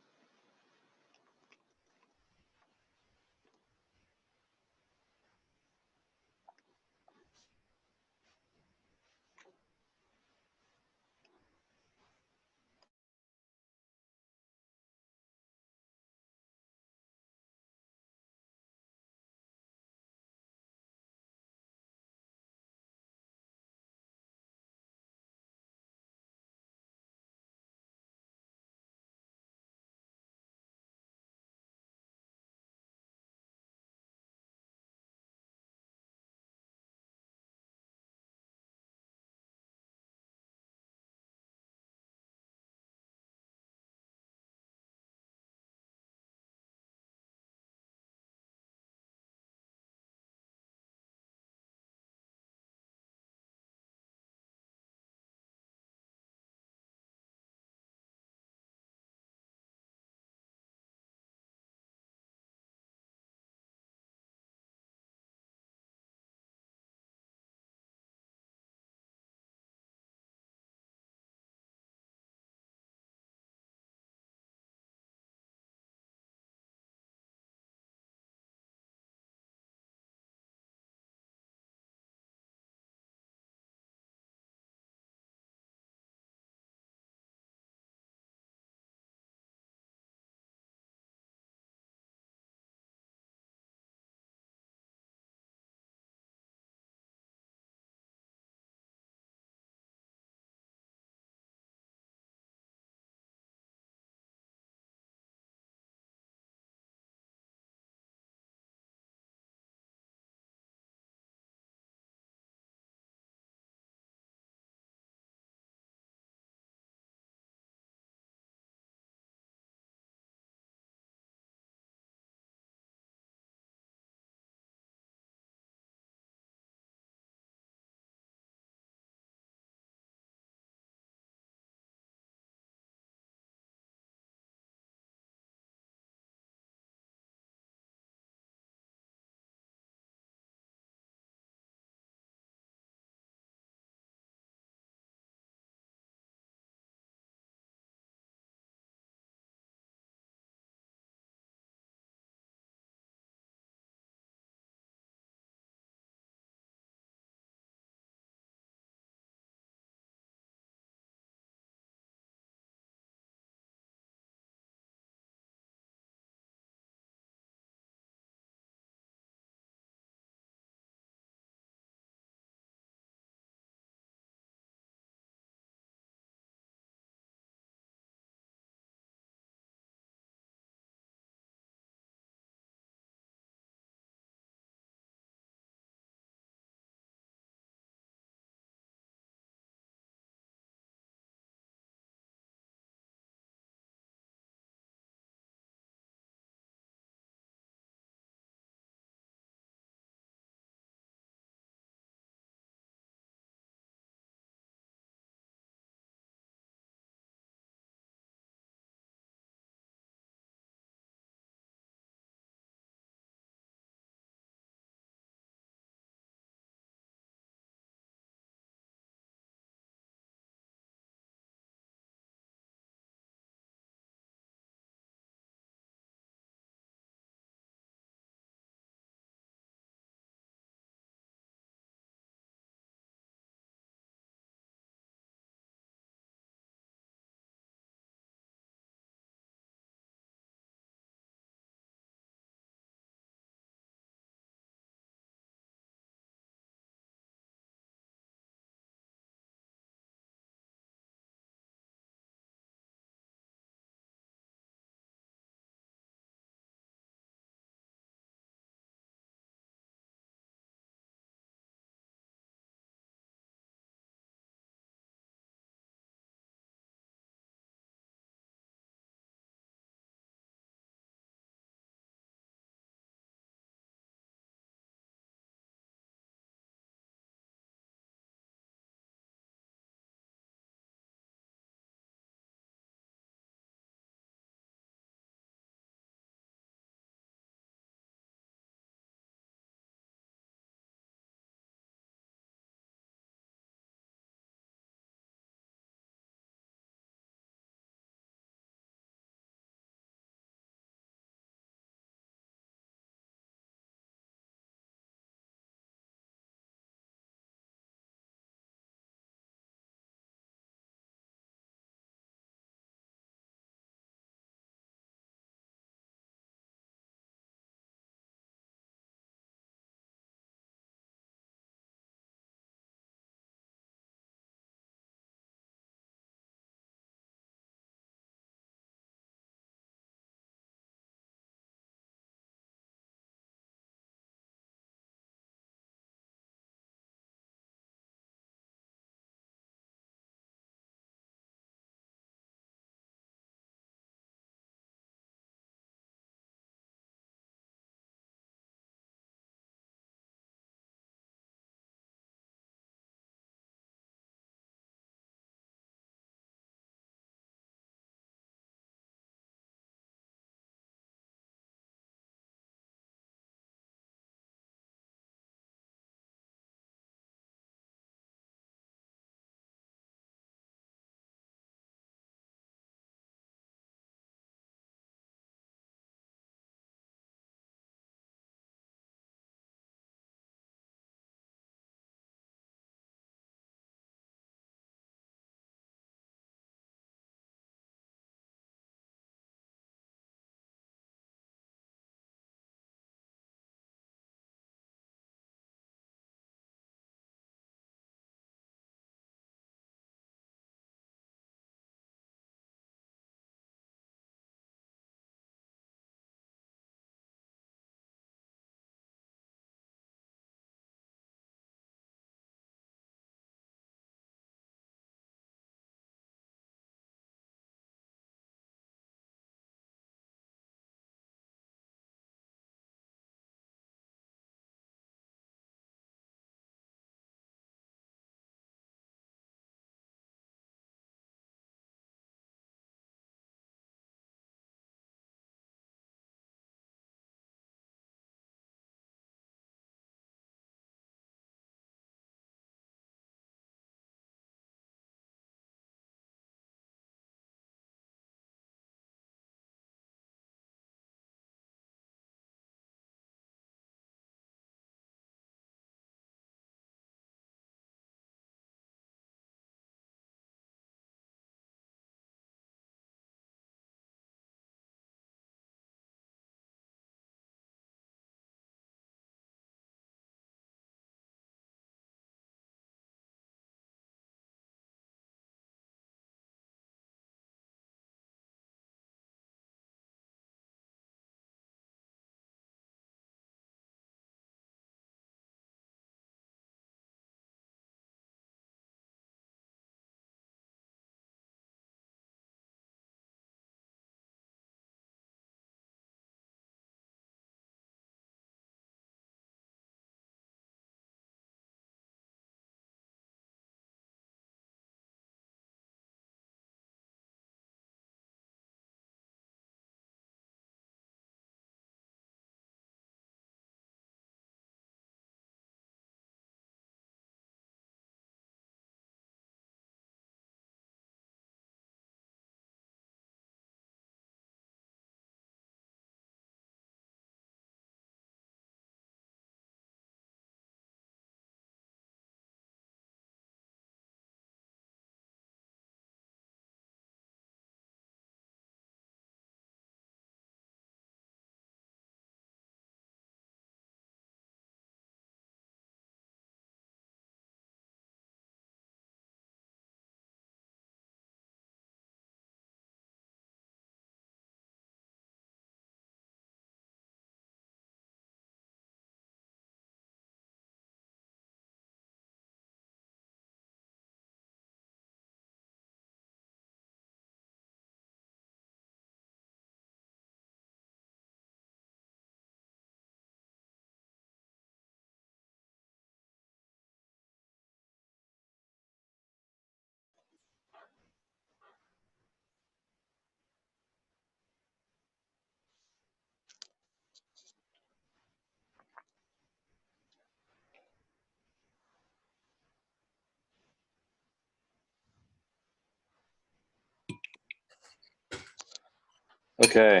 Okay,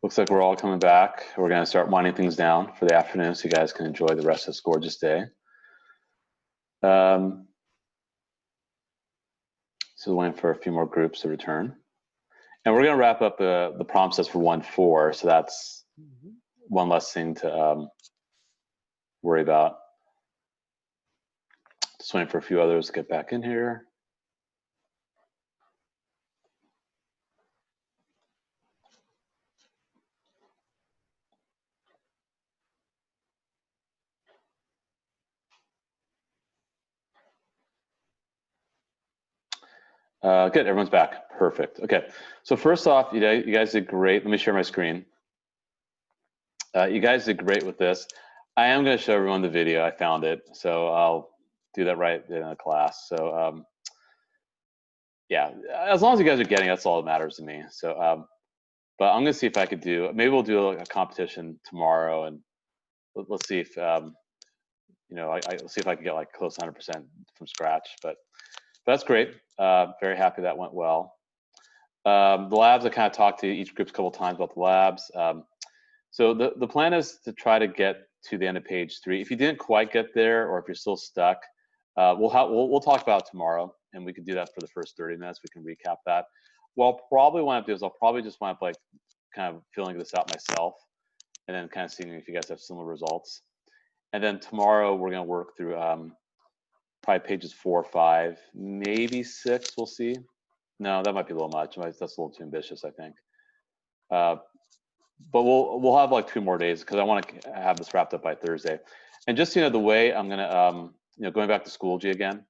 looks like we're all coming back. We're going to start winding things down for the afternoon so you guys can enjoy the rest of this gorgeous day. So waiting for a few more groups to return. And we're going to wrap up the problem sets for 1-4, so that's one less thing to worry about. Just waiting for a few others to get back in here. Good, everyone's back. Perfect. Okay, so first off, you guys did great. Let me share my screen. You guys did great with this. I am going to show everyone the video. I found it, so I'll do that right in the class. So yeah, as long as you guys are getting it, that's all that matters to me. So, but I'm going to see if I could do. Maybe we'll do a competition tomorrow, and let's see if you know. I'll see if I can get like close to 100% from scratch. But that's great. Very happy that went well. The labs, I kind of talked to each group a couple times about the labs. So the plan is to try to get to the end of page 3. If you didn't quite get there, or if you're still stuck, we'll talk about it tomorrow, and we can do that for the first 30 minutes. We can recap that. What I'll probably want to do is I'll probably just wind up like kind of filling this out myself, and then kind of seeing if you guys have similar results. And then tomorrow we're going to work through probably pages 4, 5, maybe 6. We'll see. No, that might be a little much. That's a little too ambitious, I think. But we'll have like 2 more days because I want to have this wrapped up by Thursday. And just the way I'm gonna going back to Schoology again.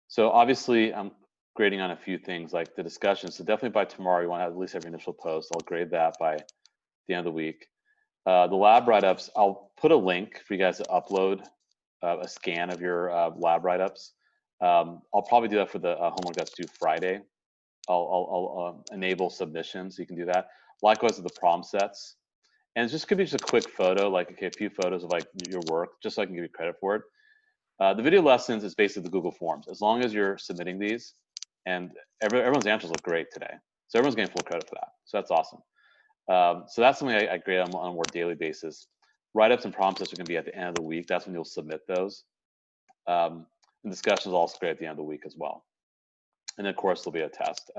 So obviously I'm grading on a few things like the discussion. So definitely by tomorrow you want to have at least every initial post. I'll grade that by the end of the week. The lab write-ups, I'll put a link for you guys to upload a scan of your lab write-ups. I'll probably do that for the homework that's due Friday. I'll enable submissions, so you can do that. Likewise with the problem sets. And it's just could be just a quick photo, like okay, a few photos of like your work, just so I can give you credit for it. The video lessons is basically the Google Forms. As long as you're submitting these, and everyone's answers look great today, so everyone's getting full credit for that. So that's awesome. So that's something I grade on a more daily basis. Write-ups and problem sets are going to be at the end of the week. That's when you'll submit those. And discussions is also great at the end of the week as well. And then, of course, there'll be a test.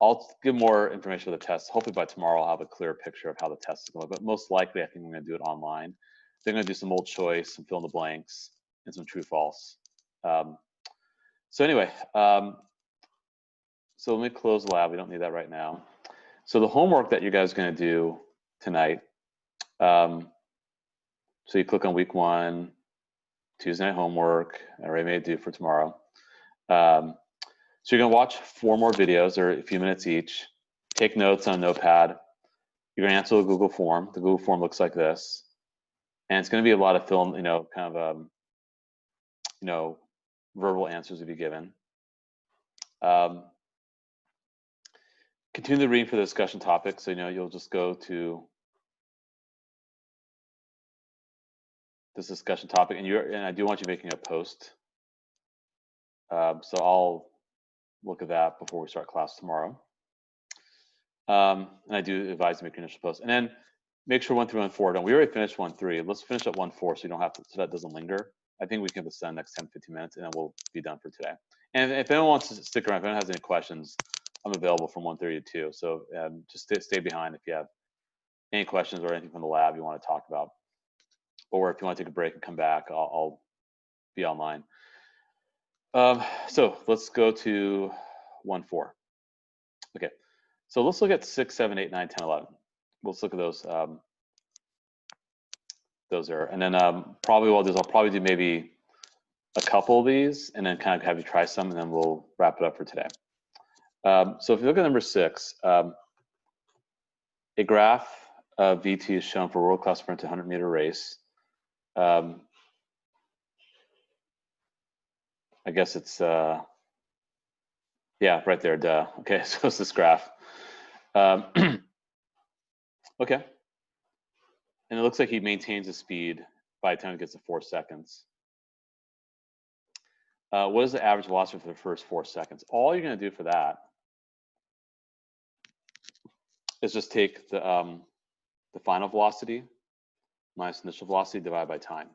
I'll give more information for the test. Hopefully by tomorrow, I'll have a clear picture of how the test is going. But most likely, I think we're going to do it online. They're going to do some multiple choice, some fill in the blanks, and some true false. So anyway, so let me close the lab. We don't need that right now. So the homework that you guys are going to do tonight. So you click on week 1, Tuesday night homework. I already made it due for tomorrow. So you're gonna watch 4 more videos, or a few minutes each. Take notes on a notepad. You're gonna answer the Google form. The Google form looks like this, and it's gonna be a lot of film, kind of, verbal answers to be given. Continue to read for the discussion topic. So you'll just go to this discussion topic, and I do want you making a post. So I'll look at that before we start class tomorrow. And I do advise to make your initial post. And then make sure 1 through 4 done. We already finished 1 3. Let's finish up 1 4 so you don't have to, so that doesn't linger. I think we can have this done next 10, 15 minutes, and then we'll be done for today. And if anyone wants to stick around, if anyone has any questions, I'm available from 1:30 to 2. So just stay behind if you have any questions or anything from the lab you want to talk about. Or if you want to take a break and come back, I'll be online. So let's go to 1 4. Okay, so let's look at 6, 7, 8, 9, 10, 11. Let's look at those there. And then probably what I'll do is I'll probably do maybe a couple of these and then kind of have you try some, and then we'll wrap it up for today. So if you look at number 6, a graph of VT is shown for world-class sprint to 100-meter race. I guess it's, yeah, right there, duh. Okay, so it's this graph. Okay. And it looks like he maintains the speed by the time he gets to 4 seconds. What is the average velocity for the first 4 seconds? All you're going to do for that is just take the final velocity minus initial velocity divided by time.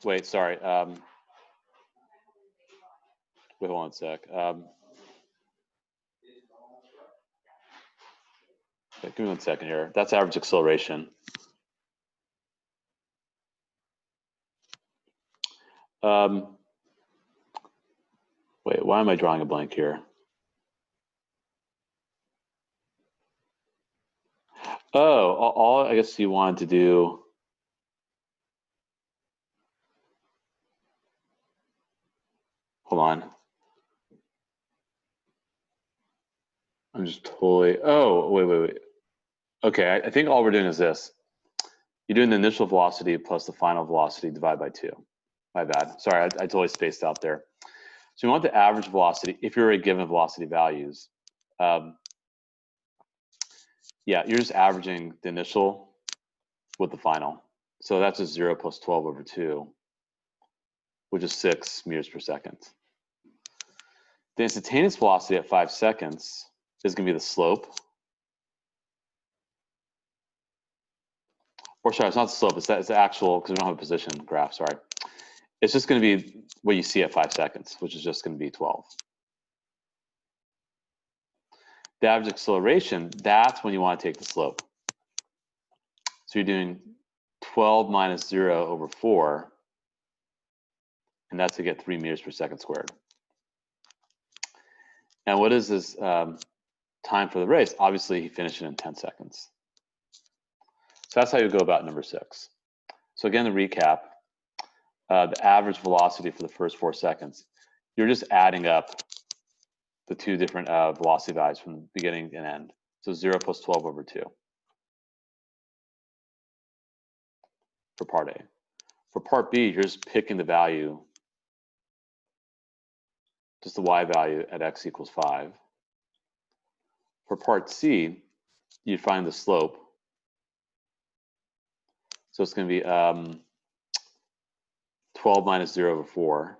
Wait, sorry. Wait, hold on a sec. Okay, give me 1 second here. That's average acceleration. Wait, why am I drawing a blank here? Oh, all I guess you wanted to do. Hold on. I'm just totally. Oh, wait. Okay, I think all we're doing is this. You're doing the initial velocity plus the final velocity divided by 2. My bad. Sorry, I totally spaced out there. So you want the average velocity if you're already given velocity values. Yeah, you're just averaging the initial with the final. So that's just 0 plus 12 over 2, which is 6 meters per second. The instantaneous velocity at 5 seconds is going to be the slope. Or sorry, it's not the slope, it's the actual, because we don't have a position graph, sorry. It's just going to be what you see at 5 seconds, which is just going to be 12. The average acceleration, that's when you want to take the slope. So you're doing 12 minus 0 over 4, and that's to get 3 meters per second squared. And what is this time for the race? Obviously, he finished it in 10 seconds. So that's how you go about number 6. So again, to recap, the average velocity for the first 4 seconds, you're just adding up the 2 different velocity values from the beginning and end. So 0 plus 12 over 2 for part A. For part B, you're just picking the value, just the y value at x equals 5. For part C, you find the slope. So it's going to be 12 minus 0 over 4,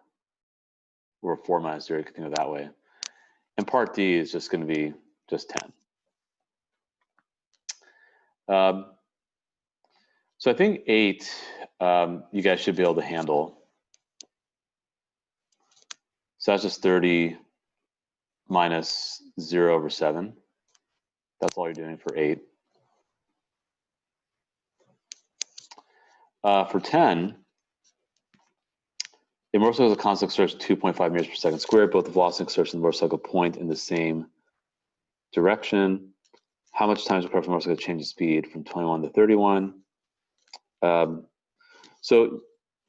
or 4 minus 0, you can think of it that way. And part D is just going to be just 10. So I think 8, you guys should be able to handle. So that's just 30 minus 0 over 7. That's all you're doing for 8. For 10, a motorcycle has a constant acceleration 2.5 meters per second squared. Both the velocity and acceleration of the motorcycle point in the same direction. How much time is required for the motorcycle to change its speed from 21 to 31? So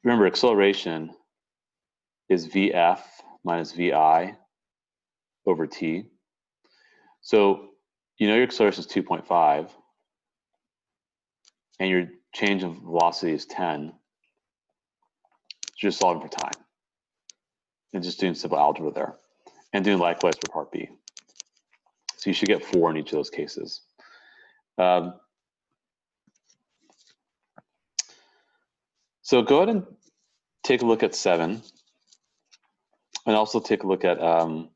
remember, acceleration is VF minus VI over T. So you know your acceleration is 2.5, and your change of velocity is 10. So you're solving for time. And just doing simple algebra there. And doing likewise for part B. So you should get 4 in each of those cases. So go ahead and take a look at 7. And also take a look at 9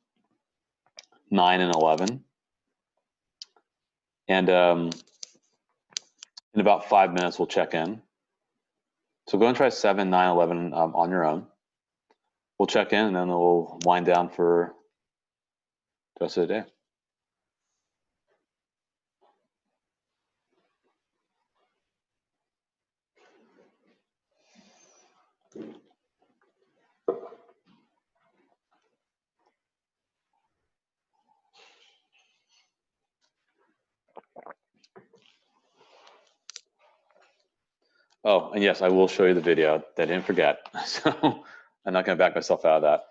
and 11. And in about 5 minutes, we'll check in. So go and try 7, 9, 11 on your own. We'll check in, and then we'll wind down for the rest of the day. Oh, and yes, I will show you the video that I didn't forget. So I'm not going to back myself out of that.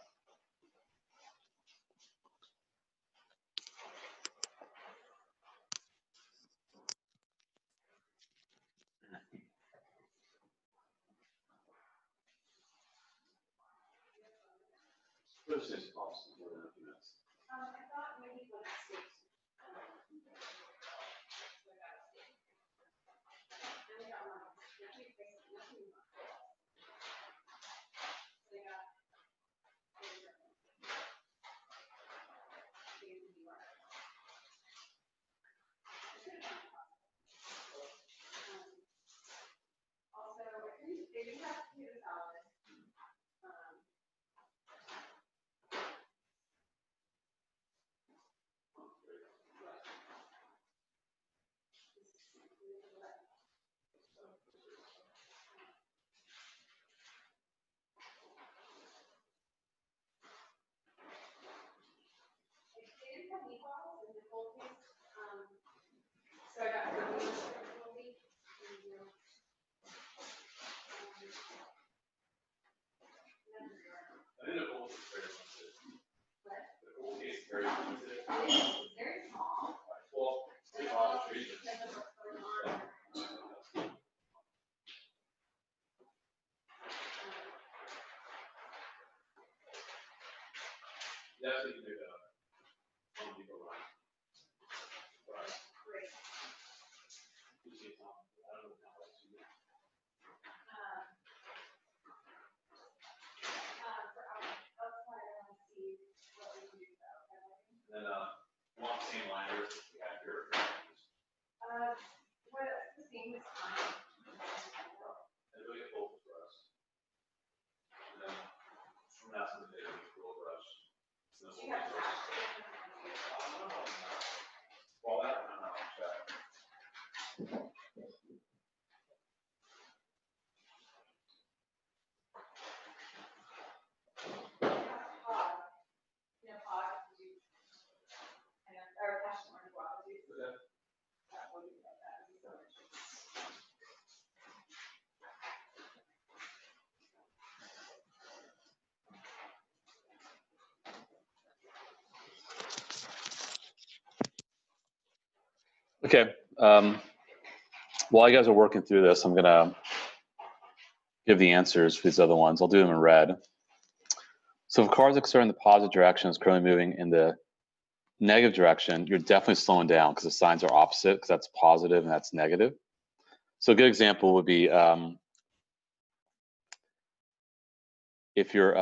Okay. While you guys are working through this, I'm gonna give the answers for these other ones. I'll do them in red. So if cars accelerating in the positive direction is currently moving in the negative direction, you're definitely slowing down because the signs are opposite, because that's positive and that's negative. So a good example would be if you're,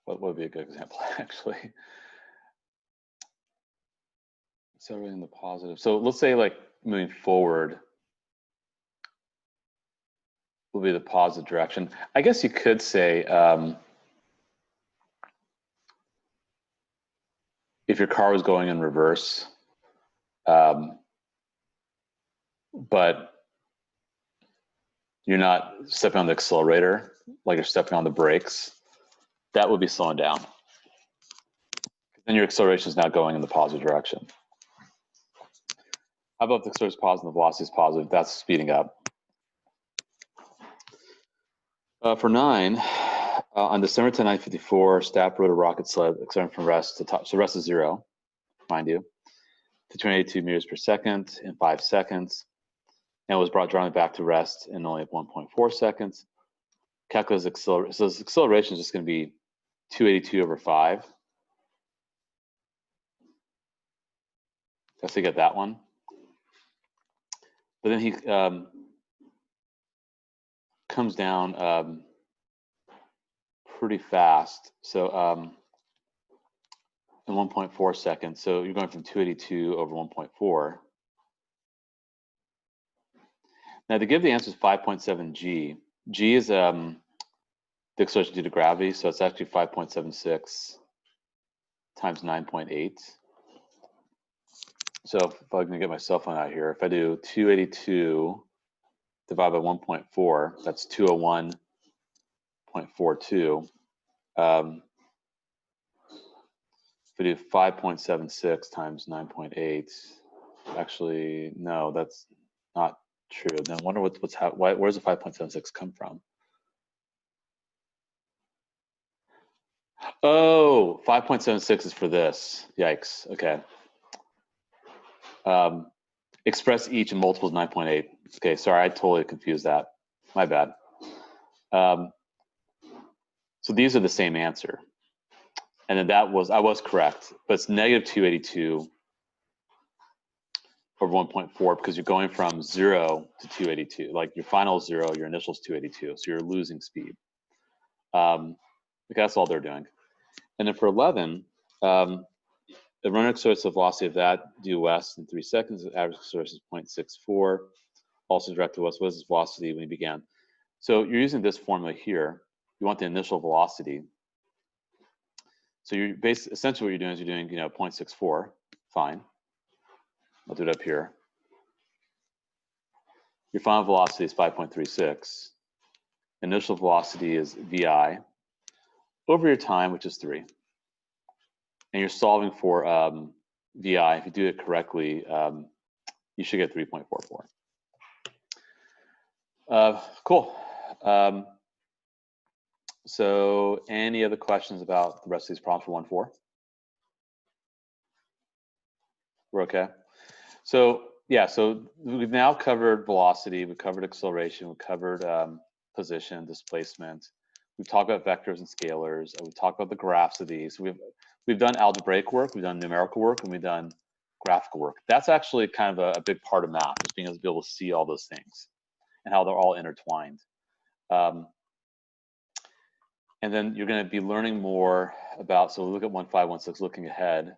what would be a good example actually? Accelerating the positive. So let's say like moving forward will be the positive direction. I guess you could say if your car was going in reverse, but you're not stepping on the accelerator, like you're stepping on the brakes, that would be slowing down. Then your acceleration is now going in the positive direction. How about if the acceleration is positive and the velocity is positive? That's speeding up. For 9, on December 10, 1954, Stapp rode a rocket sled accelerating from rest to top. So rest is 0, mind you, to 282 meters per second in 5 seconds, and was brought drawing back to rest in only 1.4 seconds. Calculus acceleration. So this acceleration is just going to be 282 over 5. Guess you get that one. But then he comes down pretty fast. So in 1.4 seconds. So you're going from 282 over 1.4. Now to give the answer is 5.7 g. G is the acceleration due to gravity, so it's actually 5.76 times 9.8. So if I'm going to get my cell phone out here, if I do 282 divided by 1.4, that's 201.42. If I do 5.76 times 9.8, actually, no, that's not true. Then I wonder where's the 5.76 come from? Oh, 5.76 is for this. Yikes. Okay. Express each in multiples 9.8. Okay, sorry, I totally confused that. My bad. So these are the same answer. And then I was correct, but it's negative 282 over 1.4 because you're going from 0 to 282. Like your final 0, your initial is 282. So you're losing speed. Okay, that's all they're doing. And then for 11, the runner accelerates the velocity of that due west in 3 seconds. The average acceleration is 0.64. Also directed west. What is its velocity when you began? So you're using this formula here. You want the initial velocity. So you're essentially what you're doing is you're doing 0.64. Fine. I'll do it up here. Your final velocity is 5.36. Initial velocity is VI over your time, which is 3. And you're solving for VI. If you do it correctly, you should get 3.44. Cool. So any other questions about the rest of these problems for 1-4? We're okay. So yeah, so we've now covered velocity, we've covered acceleration, we've covered position, displacement. We've talked about vectors and scalars. We've talked about the graphs of these. We've done algebraic work, we've done numerical work, and we've done graphical work. That's actually kind of a big part of math, just being able to see all those things and how they're all intertwined. And then you're going to be learning more about, so look at 1516, looking ahead.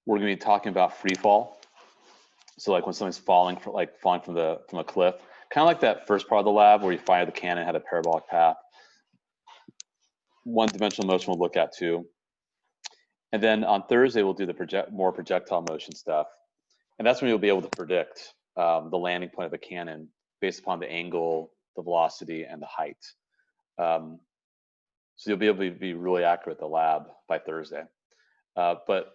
we're going to be talking about free fall. So like when something's falling from a cliff, kind of like that first part of the lab where you fire the cannon, had a parabolic path. One-dimensional motion we'll look at too. And then on Thursday, we'll do the more projectile motion stuff. And that's when you'll be able to predict the landing point of a cannon based upon the angle, the velocity, and the height. So you'll be able to be really accurate at the lab by Thursday. But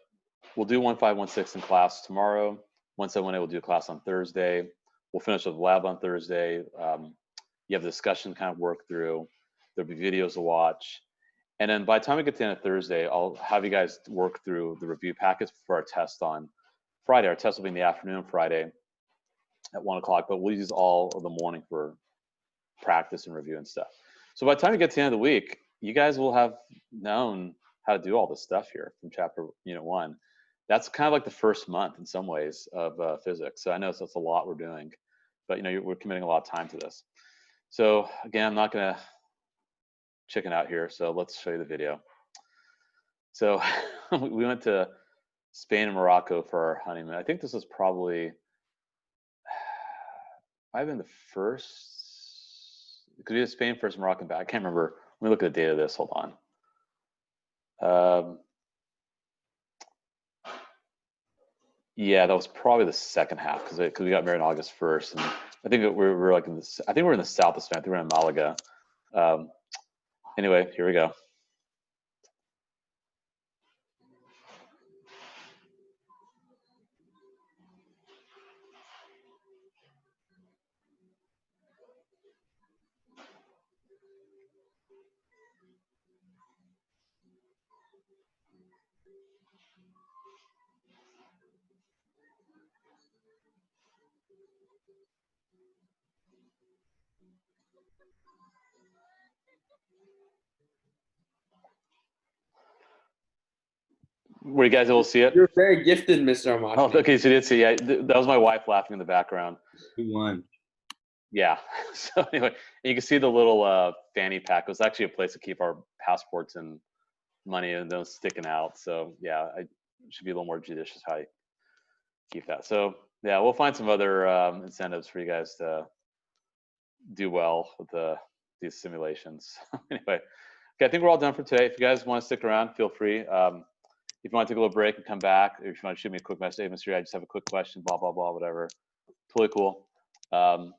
we'll do 1516 in class tomorrow. 1718 we'll do a class on Thursday. We'll finish with the lab on Thursday. You have the discussion kind of work through. There'll be videos to watch. And then by the time we get to the end of Thursday, I'll have you guys work through the review packets for our test on Friday. Our test will be in the afternoon Friday at 1 o'clock, but we'll use all of the morning for practice and review and stuff. So by the time you get to the end of the week, you guys will have known how to do all this stuff here from chapter unit 1. That's kind of like the first month in some ways of physics. So I know that's a lot we're doing, but we're committing a lot of time to this. So again, I'm not gonna chicken out here. So let's show you the video. So we went to Spain and Morocco for our honeymoon. I think this was probably, might have been the first, because we had Spain first, Morocco back. I can't remember. Let me look at the date of this. Hold on. Yeah, that was probably the second half because we got married on August 1st, and I think we're like I think we're in the south of Spain. I think we're in Malaga. Anyway, here we go. Were you guys able to see it? You're very gifted, Mr. Amashi. Oh, okay, so you did see. Yeah, that was my wife laughing in the background. Who won? Yeah. So anyway, and you can see the little fanny pack. It was actually a place to keep our passports and money and those sticking out. So yeah, I should be a little more judicious how you keep that. So yeah, we'll find some other incentives for you guys to do well with these simulations. Anyway, okay, I think we're all done for today. If you guys want to stick around, feel free. If you want to take a little break and come back, or if you want to shoot me a quick message, hey, Mr. I just have a quick question, blah, blah, blah, whatever. Totally cool. But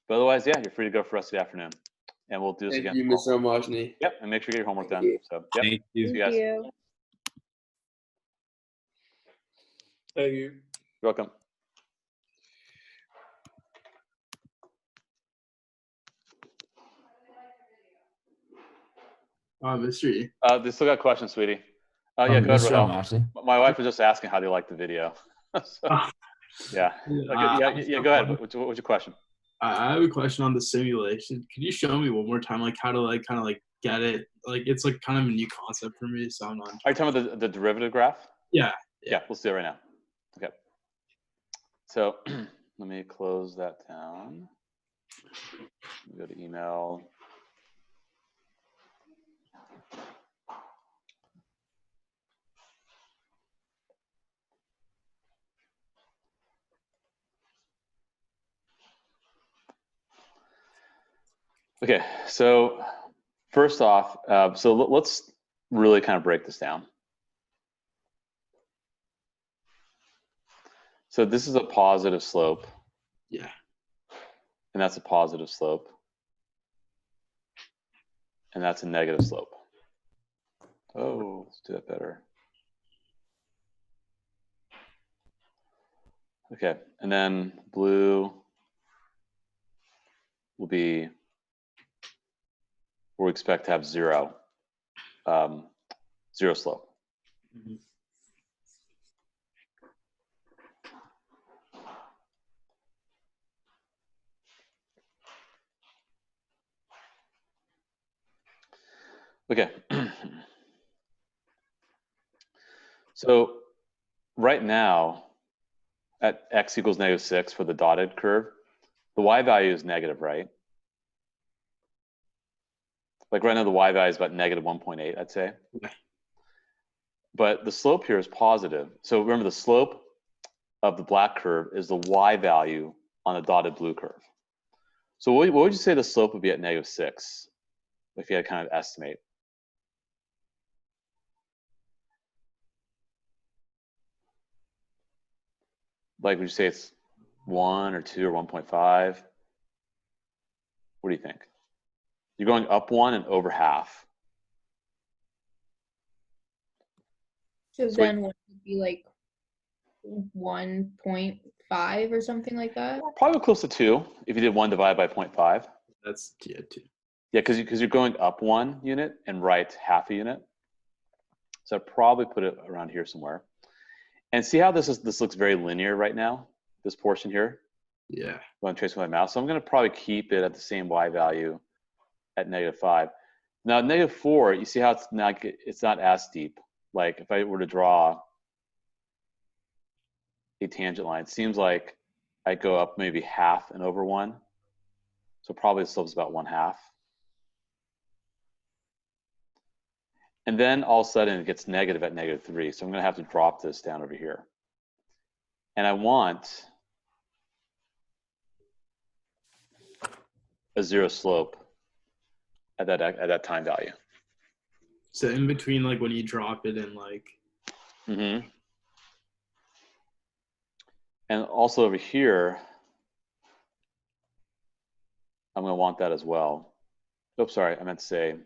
otherwise, yeah, you're free to go for the rest of the afternoon. And we'll do this again. Thank you, Mr. Amashni. Yep, and make sure you get your homework done. you. So, yep. Thank you. See you guys. you. Thank you. You're welcome. Mystery. They still got questions, sweetie. Yeah, go ahead, Mr. Rahel. Amashi. My wife was just asking how they like the video. So, yeah. Okay, yeah, go ahead. What's your question? I have a question on the simulation. Could you show me one more time, like how to like kind of like get it? Like it's like kind of a new concept for me, so I'm not. Are you talking about the derivative graph? Yeah. Yeah, let's do it right now. Okay. So let me close that down. Go to email. Okay, so first off, so let's really kind of break this down. So this is a positive slope. Yeah. And that's a positive slope. And that's a negative slope. Oh, let's do that better. Okay, and then blue will be where we expect to have zero slope. Mm-hmm. Okay. So right now at x equals -6 for the dotted curve, the y value is negative, right? Like right now the y value is about -1.8, I'd say. Yeah. but the slope here is positive. So remember, the slope of the black curve is the y value on the dotted blue curve. So what would you say the slope would be at -6 if you had to kind of estimate? Like, would you say it's 1 or 2 or 1.5? What do you think? You're going up 1 and over half. So So then would it be like 1.5 or something like that? Probably close to 2 if you did 1 divided by 0.5. That's 2. Yeah, because you're going up 1 unit and right half a unit. So I'd probably put it around here somewhere. And see how this looks very linear right now, this portion here? Yeah. I'm going to trace with my mouse. So I'm going to probably keep it at the same y value at -5. Now at -4, you see how it's not as steep. Like if I were to draw a tangent line, it seems like I go up maybe half and over 1. So probably the slope's about 1/2. And then all of a sudden it gets negative at -3. So I'm going to have to drop this down over here. And I want a 0 slope at that time value. So in between, like when you drop it and like. Mm-hmm. And also over here, I'm going to want that as well. Oops, sorry, I meant to say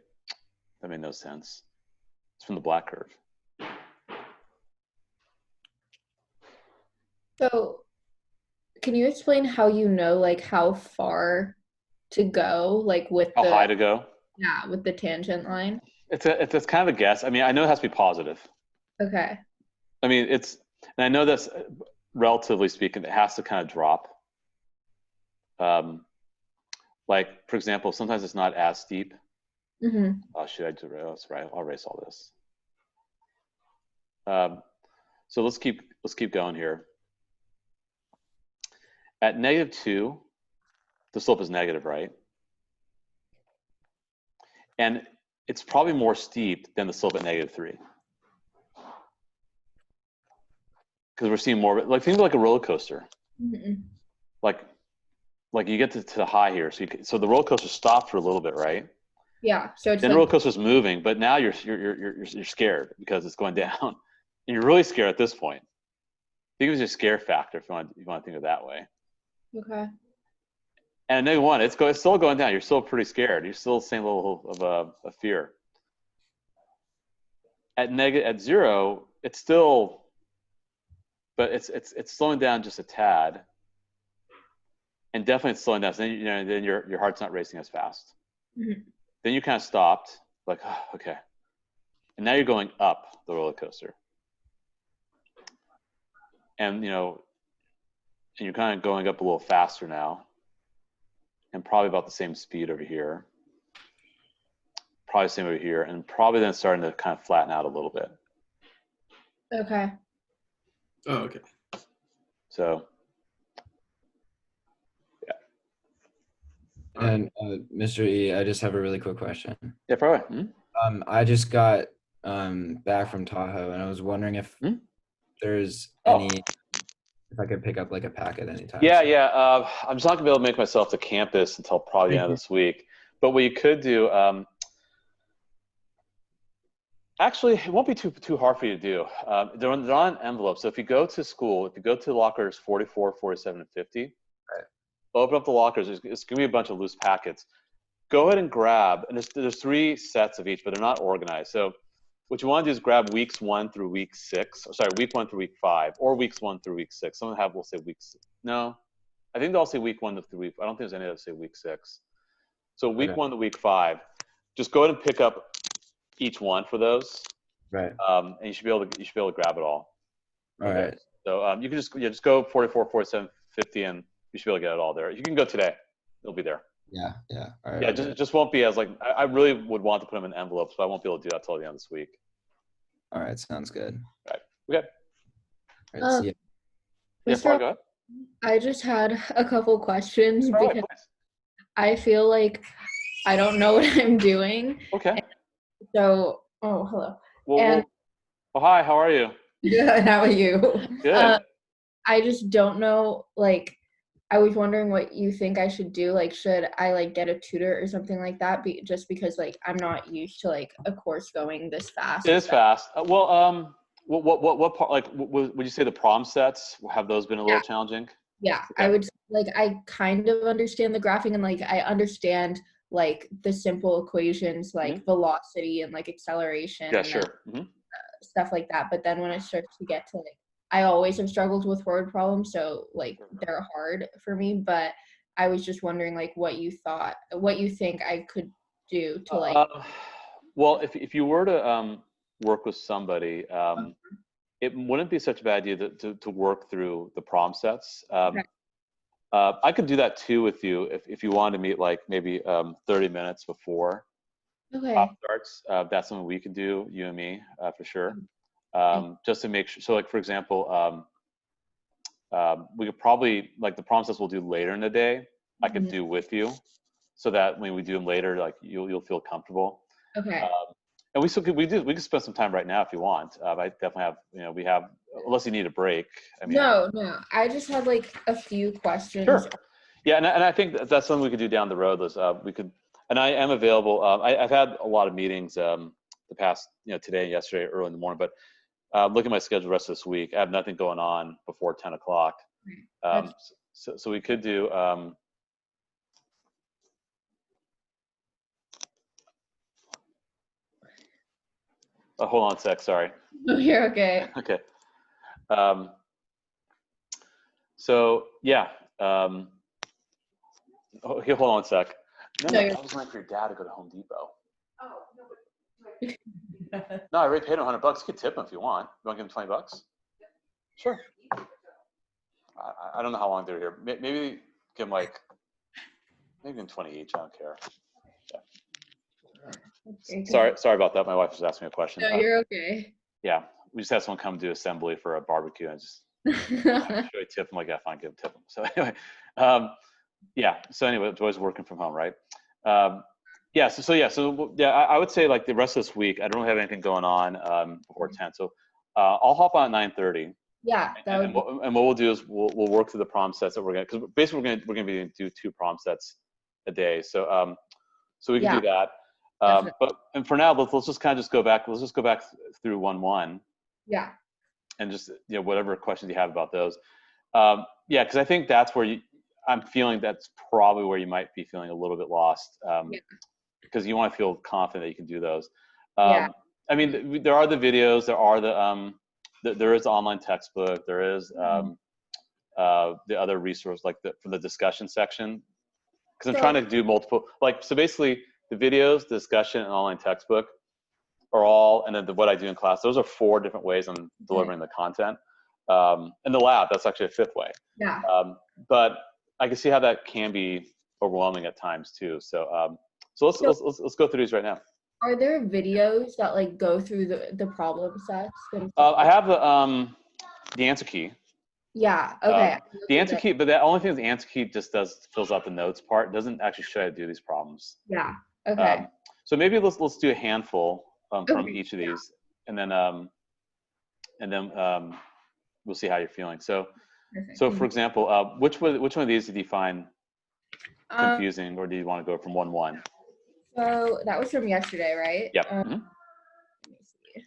that made no sense. It's from the black curve. So can you explain how you know like how far to go, like with How the high to go? yeah, with the tangent line? It's kind of a guess. I mean, I know it has to be positive. Okay. I mean, and I know that's relatively speaking, it has to kind of drop. Like for example, sometimes it's not as steep. Mm-hmm. Oh shoot, that's right. I'll erase all this. So let's keep going here. At -2, the slope is negative, right? And it's probably more steep than the slope at -3. Because we're seeing more, like think of like a roller coaster. Mm-hmm. Like you get to the high here, so the roller coaster stopped for a little bit, right? Yeah. So it's Then like, the roller coaster's moving, but now you're scared because it's going down, and you're really scared at this point. Think of it as a scare factor if you want to think of it that way. okay. And at -1, it's still going down. You're still pretty scared. You're still the same level of fear. At 0, it's still, but it's slowing down just a tad, and definitely it's slowing down. So then your heart's not racing as fast. Mm-hmm. Then you kind of stopped, like oh, okay, and now you're going up the roller coaster, and you're kind of going up a little faster now, and probably about the same speed over here. Probably the same over here, and probably then starting to kind of flatten out a little bit. Okay. Oh, okay. So, yeah. And Mr. E, I just have a really quick question. Yeah, probably. I just got back from Tahoe, and I was wondering if there's any, if I could pick up like a packet anytime. Yeah, soon. yeah. I'm just not gonna be able to make myself to campus until probably the end of this week. But what you could do, actually, it won't be too hard for you to do. They're on envelopes. So if you go to school, if you go to lockers 44, 47, and 50, right, open up the lockers. It's gonna be a bunch of loose packets. Go ahead and grab, and there's 3 sets of each, but they're not organized. So what you want to do is grab weeks 1 through week 6. Or sorry, week 1 through week 5, or weeks 1 through week 6. Some will say week 6. No, I think they'll say week 1 through week. I don't think there's any that say week 6. So week 1 to week 5, just go ahead and pick up each one for those. Right. And you should be able to grab it all. All right. So you can just go 44, 47, 50, and you should be able to get it all there. You can go today; it'll be there. Yeah. All right. Yeah, just won't be as like I really would want to put them in envelopes, but I won't be able to do that till the end of this week. All right. Sounds good. All right. Okay. All right, see ya. Yeah, Mr. Farah, go ahead. I just had a couple questions All right, because please. I feel like I don't know what I'm doing. Okay. So, oh, hello. Well, And- Oh, hi. How are you? Good. How are you? Good. I just don't know. Like, I was wondering what you think I should do. Like, should I like get a tutor or something like that? Just because like I'm not used to like a course going this fast. It is fast. What part? Like, would you say the problem sets have those been a little challenging? Yeah, Okay. I would like I kind of understand the graphing and like I understand like the simple equations like velocity and like acceleration Yeah, and sure. stuff like that. But then when it starts to get to like I always have struggled with word problems, so like they're hard for me. But I was just wondering like what you think I could do to like. Well, if you were to work with somebody, it wouldn't be such a bad idea to work through the problem sets. I could do that too with you if you wanted to meet like maybe 30 minutes before class starts. That's something we could do, you and me, for sure. Just to make sure. So like, for example, we could probably, like the problem sets we'll do later in the day, I could do with you so that when we do them later, like you'll feel comfortable. Okay. And we could spend some time right now if you want. I definitely have, we have, unless you need a break. I mean, No. I just had like a few questions. Sure. Yeah, and I think that's something we could do down the road. We could, and I am available. I've had a lot of meetings the past, today and yesterday, early in the morning. But looking at my schedule the rest of this week, I have nothing going on before 10 o'clock. So we could do. Hold on a sec. Sorry. Oh, you're okay. Okay. So yeah. Here, hold on a sec. No, I was waiting for your dad to go to Home Depot. No, I already paid him $100. You could tip him if you want. You want to give him $20? Sure. I don't know how long they're here. Maybe give him like, maybe 20 each. I don't care. Yeah. Sorry about that. My wife was asking me a question. No, you're okay. Yeah, we just had someone come do assembly for a barbecue, and just really tip him. Like, yeah, fine, give him tip him. So anyway, yeah. So anyway, Joy's working from home, right? Yeah. So I would say like the rest of this week, I don't really have anything going on before 10. So I'll hop on at 9:30. Yeah. And what we'll do is we'll work through the problem sets that we're gonna, because basically we're gonna be do 2 problem sets a day. So so we can do that. And for now, let's just kind of go back. Let's just go back through 1-1. Yeah. And just whatever questions you have about those. Yeah, because I think that's where I'm feeling that's probably where you might be feeling a little bit lost. Because you want to feel confident that you can do those. I mean, there are the videos. There are there is the online textbook. There is the other resource, like from the discussion section. Because I'm trying to do multiple, so basically the videos, the discussion, and online textbook are all, and then what I do in class, those are 4 different ways I'm delivering the content. And the lab, that's actually a 5th way. Yeah. But I can see how that can be overwhelming at times too. So so let's go through these right now. Are there videos that like go through the problem sets? I have the answer key. Yeah. Okay. The answer key, but the only thing is the answer key just fills out the notes part. It doesn't actually show you how to do these problems. Yeah. Okay. So maybe let's do a handful from each of these, and then we'll see how you're feeling. So for example, which one of these did you find confusing, or do you want to go from 1-1? So that was from yesterday, right? Yep. Let me see.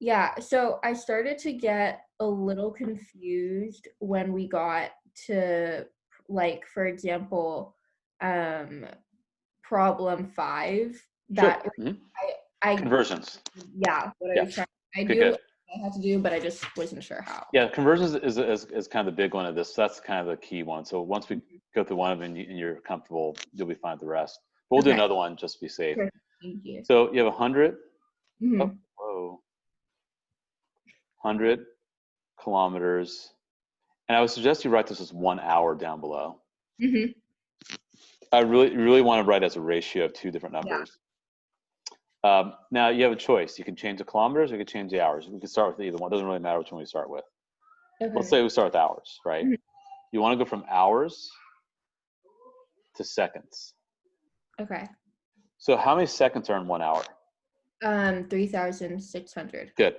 Yeah. So I started to get a little confused when we got to, like, for example, problem 5. That I conversions. Yeah. What I was trying. I knew what I had to do, but I just wasn't sure how. Yeah, conversions is kind of the big one of this. So that's kind of the key one. So once we go through one of them and you're comfortable, you'll be fine with the rest. But we'll do another one just to be safe. Sure. Thank you. So you have 100. Oh, whoa. 100 kilometers. And I would suggest you write this as 1 hour down below. I really want to write as a ratio of 2 different numbers. Now you have a choice. You can change the kilometers or you can change the hours. We can start with either one. It doesn't really matter which one we start with. Let's say we start with hours, right? You want to go from hours to seconds. Okay. So how many seconds are in 1 hour? 3,600. Good.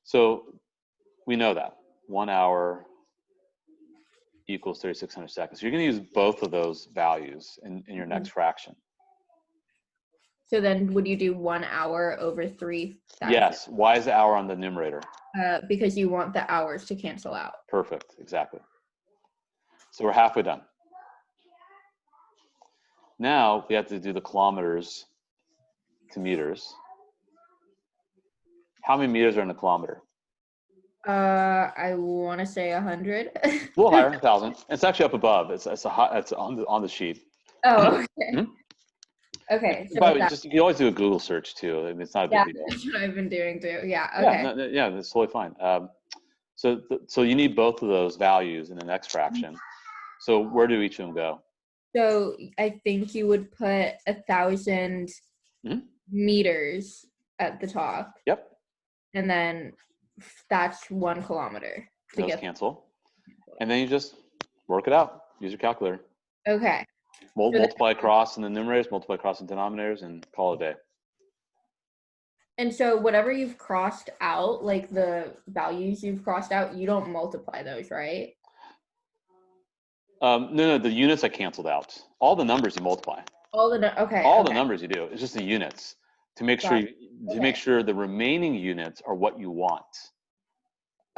So we know that 1 hour equals 3,600 seconds. So you're going to use both of those values in your next fraction. So then would you do 1 hour over 3,000? Yes. Why is the hour on the numerator? Because you want the hours to cancel out. Perfect. Exactly. So we're halfway done. Now we have to do the kilometers to meters. How many meters are in a kilometer? I want to say 100. A little higher, 1,000. It's actually up above. It's on the sheet. Oh, okay. Hmm? Okay. So By the way, you can always do a Google search too. I mean, it's not a big deal. That's what I've been doing too. Yeah. Okay. Yeah, that's totally fine. So you need both of those values in the next fraction. So where do each of them go? So I think you would put 1,000 meters at the top. Yep. And then that's 1 kilometer. Those cancel. And then you just work it out. Use your calculator. Okay. Multiply across in the numerators, multiply across in denominators, and call it a day. And so whatever you've crossed out, like the values you've crossed out, you don't multiply those, right? No, the units I canceled out. All the numbers you multiply. The numbers you do. It's just the units to make sure make sure the remaining units are what you want.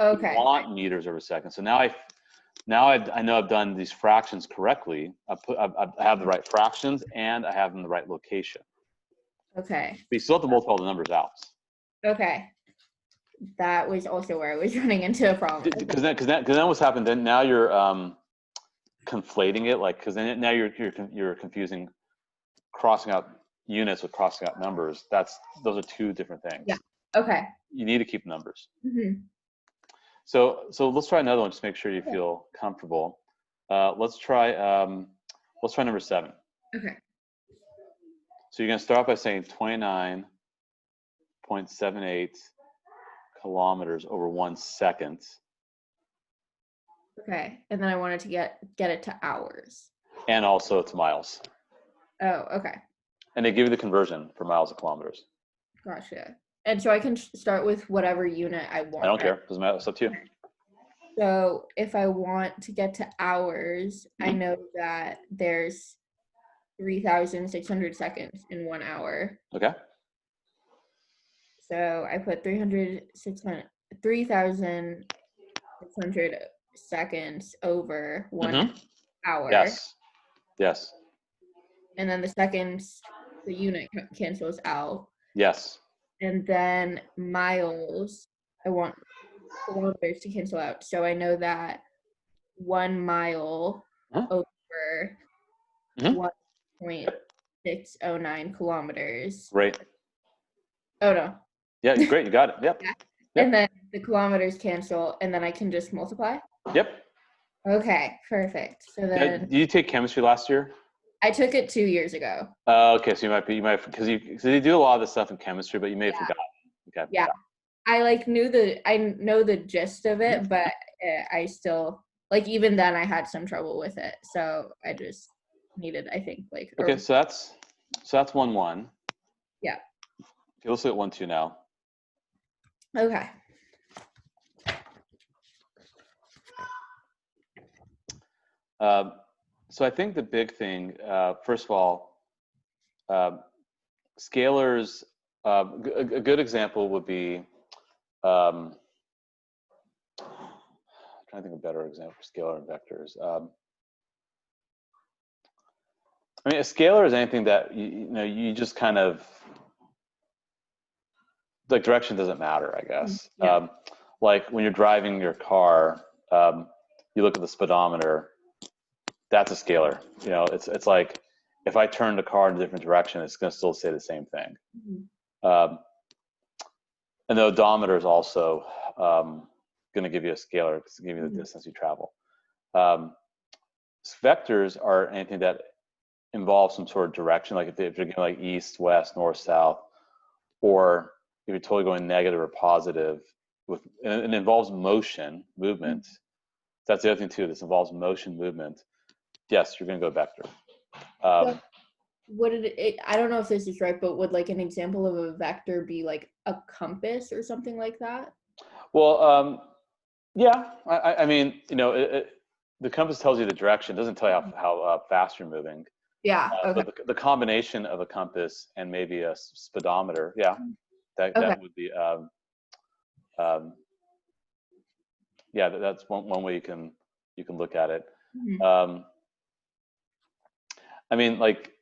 Okay. You want meters over second. So now I know I've done these fractions correctly. I have the right fractions and I have them in the right location. Okay. But you still have to multiply all the numbers out. Okay. That was also where I was running into a problem. Because then what's happened? Then now you're conflating it, like, because then now you're confusing crossing out units with crossing out numbers. Those are two different things. Yeah. Okay. You need to keep numbers. Mm-hmm. So let's try another one. Just make sure you feel comfortable. Let's try number 7. Okay. So you're gonna start by saying 29.78 kilometers over 1 second. Okay, and then I wanted to get it to hours. And also to miles. Oh, okay. And they give you the conversion for miles to kilometers. Gotcha. And so I can start with whatever unit I want. I don't care. Doesn't matter. It's up to you. So if I want to get to hours, I know that there's 3,600 seconds in 1 hour. Okay. So I put 3,600 seconds over 1 hour. Yes. And then the seconds, the unit cancels out. Yes. And then miles, I want kilometers to cancel out. So I know that 1 mile over 1.609 kilometers. Great. Oh, no. Yeah, great. You got it. Yep. And then the kilometers cancel, and then I can just multiply? Yep. Okay, perfect. So then Did you take chemistry last year? I took it 2 years ago. Okay, so you might because you do a lot of this stuff in chemistry, but you may have forgotten. Okay. Yeah. I know the gist of it, but I still, like, even then I had some trouble with it. So I just needed, I think, like. Okay, so that's 1-1. Yeah. Okay, let's look at 1-2 now. Okay. So I think the big thing, first of all, scalars. A good example would be. I'm trying to think of a better example for scalar and vectors. I mean, a scalar is anything that you just kind of, like, direction doesn't matter, I guess. Yeah. Like when you're driving your car, you look at the speedometer. That's a scalar. It's like if I turn the car in a different direction, it's going to still say the same thing. And the odometer is also going to give you a scalar to give you the distance you travel. Vectors are anything that involves some sort of direction, like if you're going like east, west, north, south, or if you're totally going negative or positive. And it involves movement. That's the other thing too. This involves motion, movement. Yes, you're going to go vector. would it, I don't know if this is right, but would like an example of a vector be like a compass or something like that? Well, yeah. I mean, the compass tells you the direction. It doesn't tell you how fast you're moving. Yeah. Okay. But the combination of a compass and maybe a speedometer, yeah, that would be. Yeah, that's one way you can look at it. Mhm. I mean, like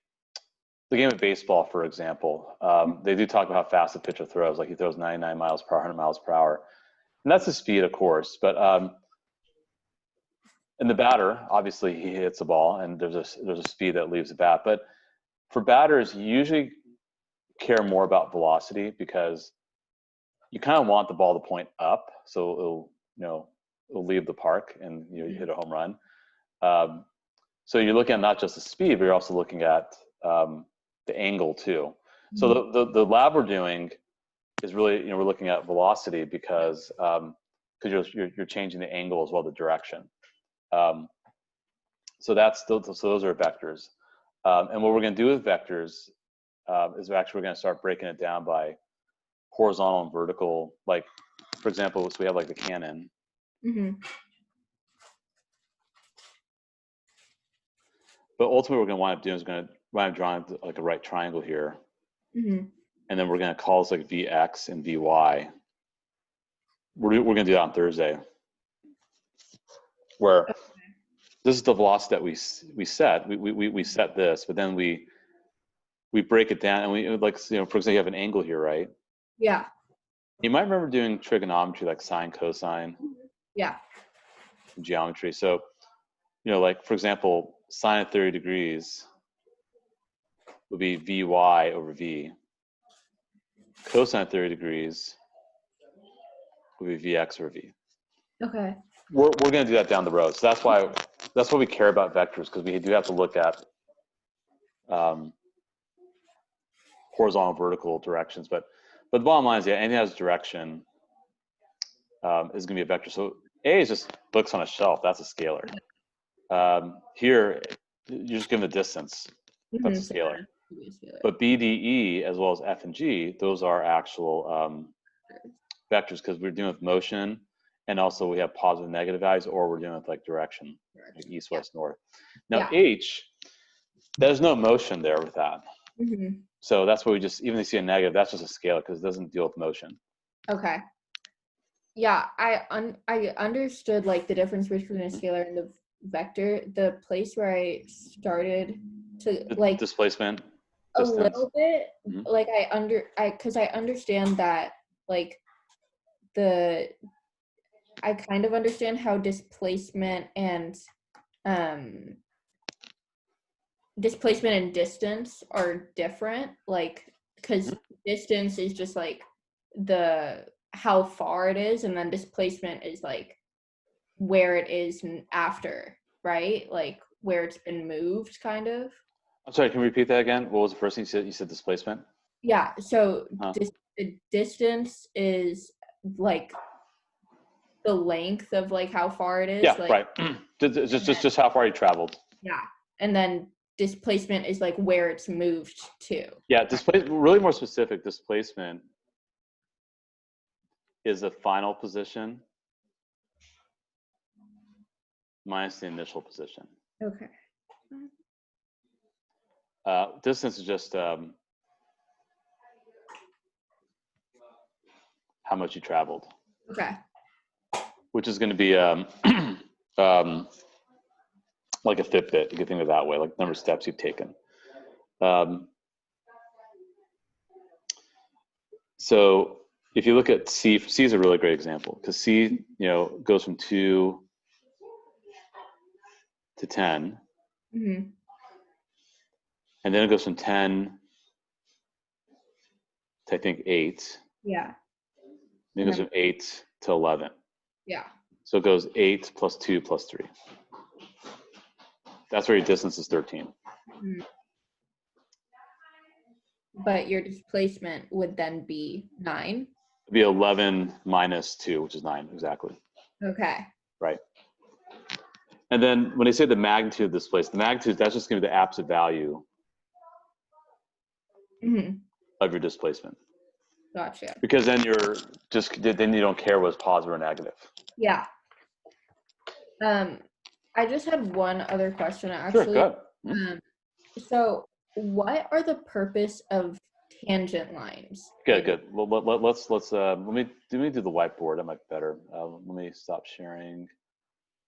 the game of baseball, for example, they do talk about how fast the pitcher throws. Like he throws 99 miles per hour, 100 miles per hour, and that's the speed, of course. But in the batter, obviously he hits the ball, and there's a speed that leaves the bat. But for batters, you usually care more about velocity because you kind of want the ball to point up, so it'll leave the park and you hit a home run. So you're looking at not just the speed, but you're also looking at the angle too. So the lab we're doing is really, we're looking at velocity because you're changing the angle as well, the direction. So those are vectors. And what we're going to do with vectors is we're going to start breaking it down by horizontal and vertical. Like, for example, so we have like the cannon. But ultimately, what we're going to wind up doing is going to wind up drawing like a right triangle here. And then we're going to call this like Vx and Vy. We're going to do that on Thursday. Where this is the velocity that we set. We set this, but then we break it down, and we like, for example, you have an angle here, right? Yeah. You might remember doing trigonometry, like sine, cosine. Yeah. Geometry. So, like for example, sine of 30 degrees would be Vy over V. Cosine of 30 degrees would be Vx over V. Okay. We're going to do that down the road. So that's why we care about vectors, because we do have to look at horizontal, vertical directions. But the bottom line is, anything that has direction is going to be a vector. So A is just books on a shelf. That's a scalar. Here, you're just given the distance. That's a scalar. But B, D, E, as well as F and G, those are actual vectors, because we're dealing with motion, and also we have positive and negative values, or we're dealing with like direction, like east, west, north. Now H, there's no motion there with that. So that's why we just, even if you see a negative, that's just a scalar because it doesn't deal with motion. Okay. Yeah, I understood like the difference between a scalar and the vector. The place where I started to like displacement, distance. A little bit, like because I understand that like I kind of understand how displacement and distance are different, like because distance is just like how far it is, and then displacement is like where it is after, right? Like where it's been moved, kind of. I'm sorry, can you repeat that again? What was the first thing you said? You said displacement? Yeah, so the distance is like the length of like how far it is. Yeah, like, right. just how far you traveled. Yeah, and then displacement is like where it's moved to. Yeah, really more specific, displacement is the final position minus the initial position. Okay. Distance is just how much you traveled. Okay. Which is going to be like a Fitbit. You can think of it that way, like the number of steps you've taken. So if you look at C is a really great example, because C, goes from 2 to 10. And then it goes from 10 to, I think, 8. Yeah. Then it goes from 8 to 11. Yeah. So it goes 8 plus 2 plus 3. That's where your distance is 13. But your displacement would then be 9. It'd be 11 minus 2, which is 9, exactly. Okay. Right. And then when they say the magnitude of displacement, the magnitude, that's just going to be the absolute value Mhm. of your displacement. Gotcha. Because then then you don't care what's positive or negative. Yeah. I just had one other question Sure, actually. go ahead. So what are the purpose of tangent lines? Good. Well, let's let me do the whiteboard. That might be better. Let me stop sharing.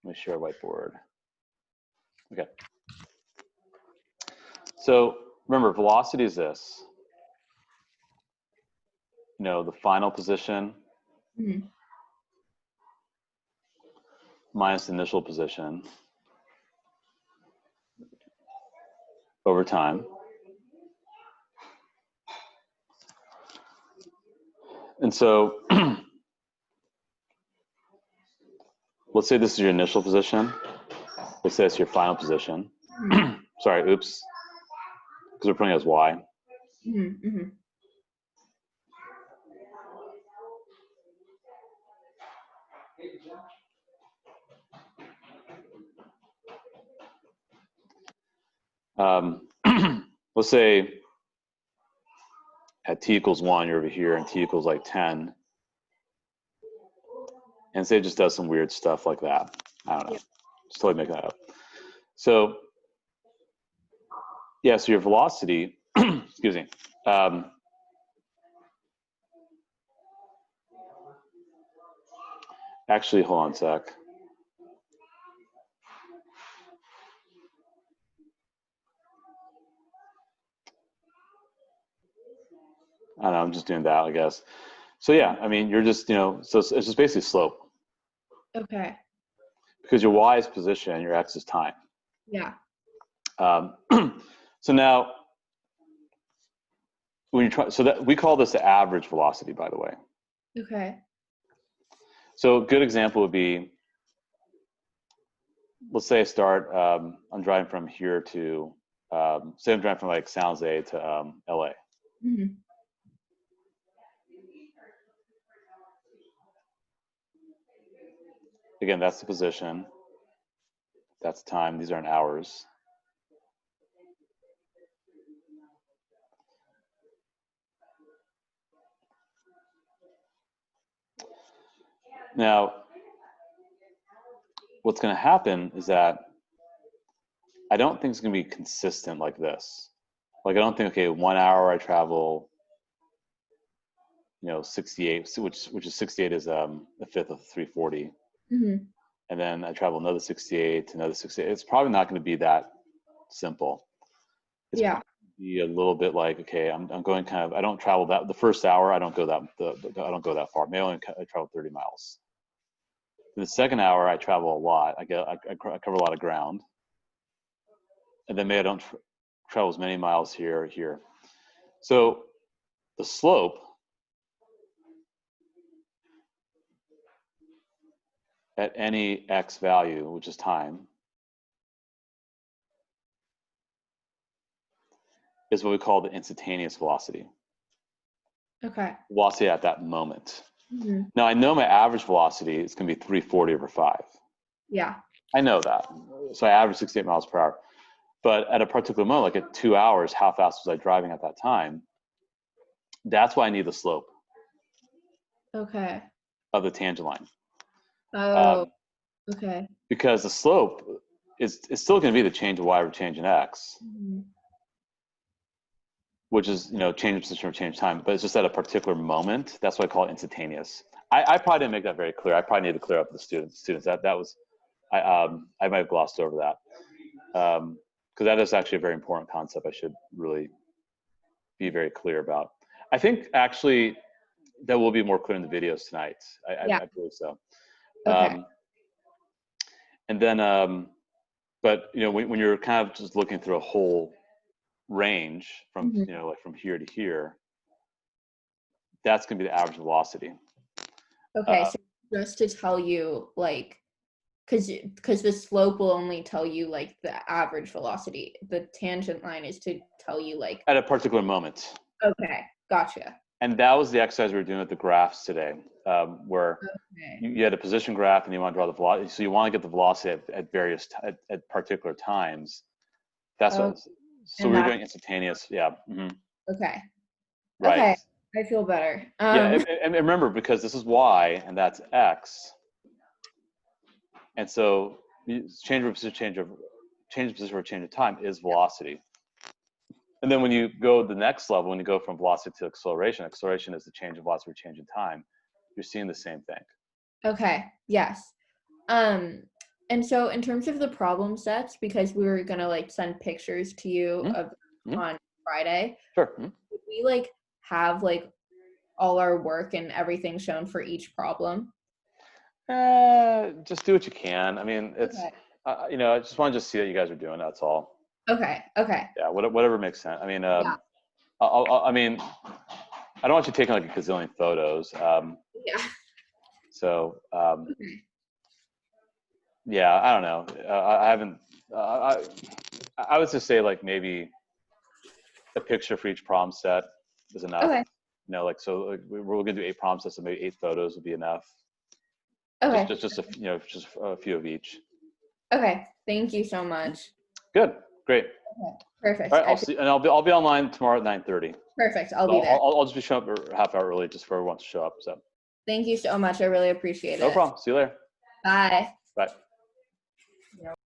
Let me share a whiteboard. Okay. So remember, velocity is this. The final position Mhm. minus the initial position over time. And so let's say this is your initial position. Let's say it's your final position. Sorry, oops. Because we're putting it as y. Mm-hmm. Let's say at t equals 1, you're over here, and t equals like 10. And say it just does some weird stuff like that. I don't know. Just totally make that up. So, yeah, so your velocity, excuse me, actually, hold on a sec. I don't know, I'm just doing that, I guess. So yeah, I mean, you're just, so it's just basically slope. Okay. Because your y is position, your x is time. Yeah. So now, when you try, so that we call this the average velocity, by the way. Okay. So a good example would be, let's say I start, I'm driving from here to, say I'm driving from like San Jose to LA. Mm-hmm. Again, that's the position. That's time. These aren't hours. Now, what's going to happen is that I don't think it's going to be consistent like this. Like, I don't think, okay, 1 hour I travel, 68, which is 68 is a fifth of 340. Mm-hmm. And then I travel another 68 to another 68. It's probably not going to be that simple. It's Yeah. be a little bit like, okay, I'm going kind of, I don't travel that, the first hour, I don't go that, I don't go that far. Maybe I travel 30 miles. In the second hour, I travel a lot. I cover a lot of ground. And then maybe I don't travel as many miles here or here. So the slope at any x value, which is time, is what we call the instantaneous velocity. Okay. Velocity at that moment. Mm-hmm. Now I know my average velocity is going to be 340 over 5. Yeah. I know that. So I average 68 miles per hour. But at a particular moment, like at 2 hours, how fast was I driving at that time? That's why I need the slope Okay. of the tangent line. Oh. Okay. Because the slope is still going to be the change of y over change in x. Mm-hmm. Which is, change of position or change time, but it's just at a particular moment. That's why I call it instantaneous. I probably didn't make that very clear. I probably need to clear up the students. That was, I might have glossed over that. Because that is actually a very important concept I should really be very clear about. I think actually that will be more clear in the videos tonight. I believe so. Okay. And then, but when you're kind of just looking through a whole range from like from here to here, that's going to be the average velocity. Okay, so just to tell you, like, because the slope will only tell you like the average velocity. The tangent line is to tell you like at a particular moment. Okay, gotcha. And that was the exercise we were doing with the graphs today, where you had a position graph and you want to draw the velocity. So you want to get the velocity at various at particular times. That's what. So we were doing instantaneous. Yeah. Mm-hmm. Okay. Right. Okay. I feel better. Yeah, and remember, because this is y and that's x, and so change of position for change of time is velocity. And then when you go the next level, when you go from velocity to acceleration is the change of velocity for change in time. You're seeing the same thing. Okay. Yes. And so in terms of the problem sets, because we were gonna like send pictures to you of on Friday. Sure. Would we like have like all our work and everything shown for each problem? Just do what you can. I mean, it's you know, I just want to just see what you guys are doing. That's all. Okay. Okay. Yeah. Whatever makes sense. I mean, Yeah. I mean, I don't want you taking like a gazillion photos. Yeah. So, yeah, I don't know. I haven't. I would just say like maybe a picture for each problem set is enough. Okay. You know, like so like we're gonna do 8 problem sets, so maybe 8 photos would be enough. Okay. Just just a few of each. Okay. Thank you so much. Good. Great. Okay. Perfect. All right. I'll see, and I'll be online tomorrow at 9:30. Perfect. I'll be there. I'll just be showing up a half hour early just for everyone to show up. So. Thank you so much. I really appreciate it. No problem. See you later. Bye. Bye.